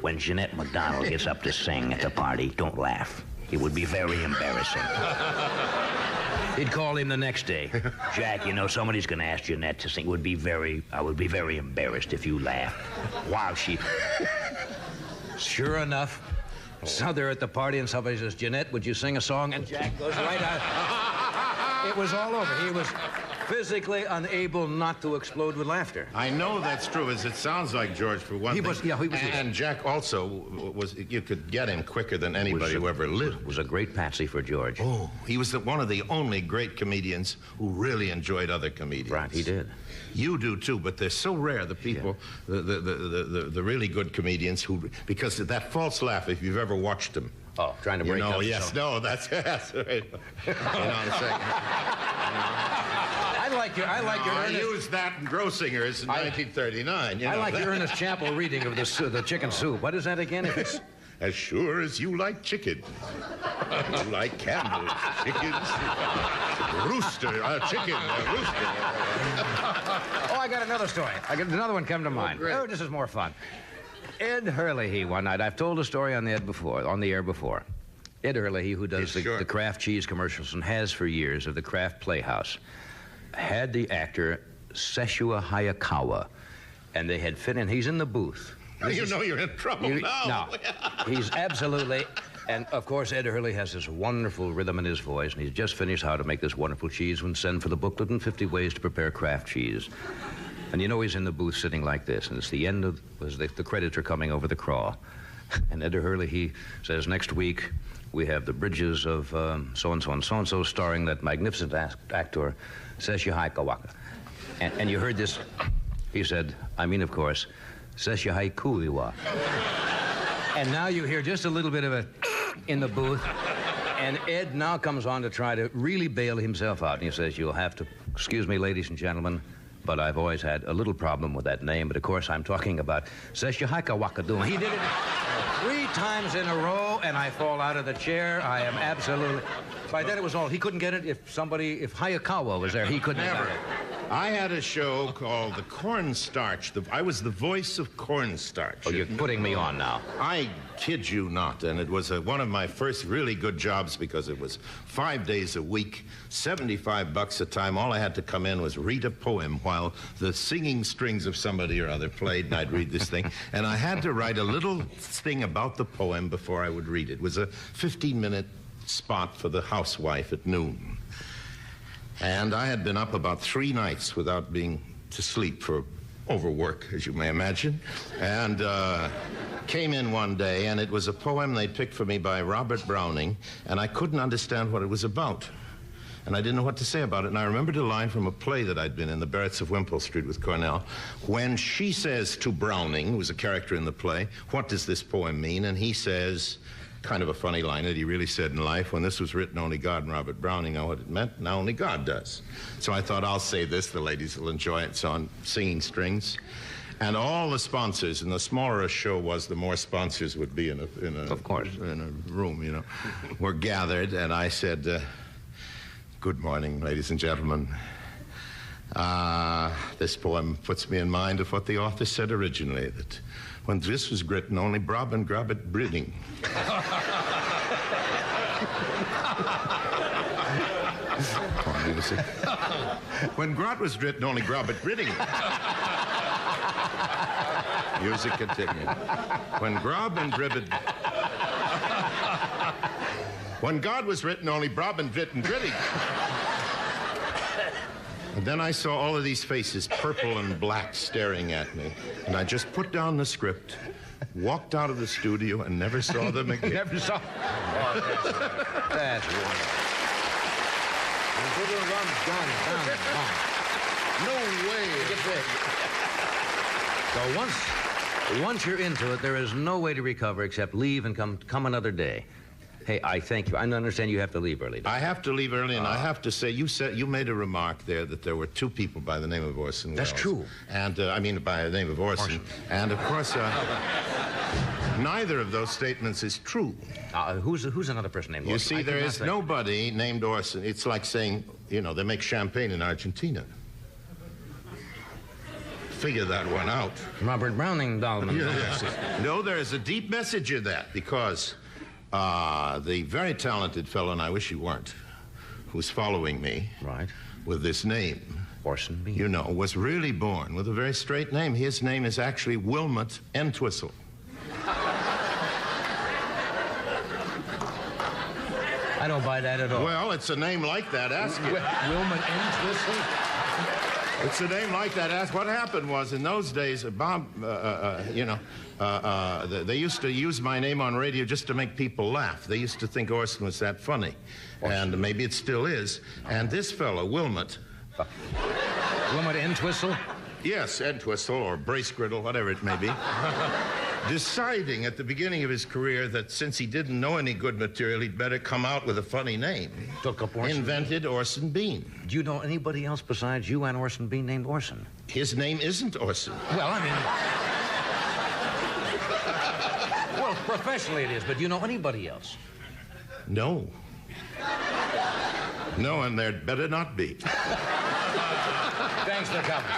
when Jeanette MacDonald gets up to sing at the party, don't laugh. It would be very embarrassing. He'd call him the next day. Jack, somebody's going to ask Jeanette to sing. I would be very embarrassed if you laughed. Wow, she... Sure enough, so they're at the party and somebody says, Jeanette, would you sing a song? And Jack goes right out. It was all over. He was physically unable not to explode with laughter. I know that's true, as it sounds like George for one thing. He was. And Jack also was, you could get him quicker than anybody who ever lived. Was a great patsy for George. Oh, he was one of the only great comedians who really enjoyed other comedians. Right, he did. You do too, but they're so rare, the people, the really good comedians because that false laugh, if you've ever watched them. Oh, trying to break up. Yes, no, that's right. I like your I used that in Grossingers in 1939. I like your Ernest Chappell reading of the chicken soup. What is that again? It's as sure as you like chicken. You like Campbell's chicken. Rooster, chicken, rooster. Oh, I got another story. I got another one come to mind. Great. Oh, this is more fun. Ed Hurley, one night. I've told a story on the air before. Ed Hurley, who does the Kraft cheese commercials and has for years of the Kraft Playhouse, had the actor Seshua Hayakawa, and they had fit in. He's in the booth. You're in trouble now. No, he's absolutely... And, of course, Ed Hurley has this wonderful rhythm in his voice, and he's just finished how to make this wonderful cheese and send for the booklet and 50 ways to prepare Kraft cheese. And he's in the booth sitting like this, and it's the end of... the credits are coming over the crawl. And Ed Hurley, he says, next week, we have the bridges of so-and-so and so-and-so starring that magnificent actor, Seshua Hayakawa. And you heard this, he said, of course, Seshua Hayakawa. And now you hear just a little bit of it in the booth, and Ed now comes on to try to really bail himself out, and he says, you'll have to, excuse me, ladies and gentlemen, but I've always had a little problem with that name, but of course I'm talking about Seshua Hayakawa. He did it 3 times in a row, and I fall out of the chair. I am absolutely... By then it was all, he couldn't get it. If Hayakawa was there, he couldn't have got it. I had a show called The Cornstarch. I was the voice of Cornstarch. Oh, you're putting me on now. I kid you not, and it was one of my first really good jobs because it was 5 days a week, $75 a time. All I had to come in was read a poem while the singing strings of somebody or other played, and I'd read this thing. And I had to write a little thing about the poem before I would read it. It was a 15-minute spot for the housewife at noon. And I had been up about 3 nights without being to sleep for overwork, as you may imagine. And came in one day, and it was a poem they picked for me by Robert Browning, and I couldn't understand what it was about. And I didn't know what to say about it. And I remembered a line from a play that I'd been in, The Barretts of Wimpole Street with Cornell, when she says to Browning, who was a character in the play, "What does this poem mean?" And he says, kind of a funny line that he really said in life, "When this was written, only God and Robert Browning know what it meant. Now only God does." So I thought, I'll say this, the ladies will enjoy it. So on singing strings. And all the sponsors, and the smaller a show was, the more sponsors would be in a of course, in a room, you know, were gathered. And I said, "Good morning, ladies and gentlemen. This poem puts me in mind of what the author said originally, that when this was written, only Brob and Grobbit breeding." When Grot was written, only Grobbit breeding. Music continued. When Grob and Gribbit... When God was written, only Brob and Grit and Gritting. And then I saw all of these faces, purple and black, staring at me. And I just put down the script, walked out of the studio, and never saw them again. Never saw... Oh, that's really... No way. So once you're into it, there is no way to recover except leave and come another day. Hey, I thank you. I understand you have to leave early. I have to leave early, and I have to say, you made a remark there that there were 2 people by the name of Orson Welles. That's true. And I mean by the name of Orson. And of course, neither of those statements is true. Who's another person named Orson? You see, there is nobody named Orson. It's like saying, you know, they make champagne in Argentina. Figure that one out. Robert Browning, Dahlman. Yes. No, there is a deep message in that, because the very talented fellow, and I wish you weren't, who's following me, right, with this name, Orson Bean, you know, was really born with a very straight name. His name is actually Wilmot Entwistle. I don't buy that at all. Well, it's a name like that. Ask it. Wilmot Entwistle? It's a name like that. Ask. What happened was, in those days, Bob, they used to use my name on radio just to make people laugh. They used to think Orson was that funny. Orson. And maybe it still is. And this fellow, Wilmot... Wilmot Entwistle? Yes, Entwistle, or Brace-Griddle, whatever it may be. Deciding at the beginning of his career that since he didn't know any good material, he'd better come out with a funny name. Took up Orson. Invented Orson Bean. Do you know anybody else besides you and Orson Bean named Orson? His name isn't Orson. Well, I mean... Well, professionally it is, but do you know anybody else? No. No, and there'd better not be. Thanks for coming.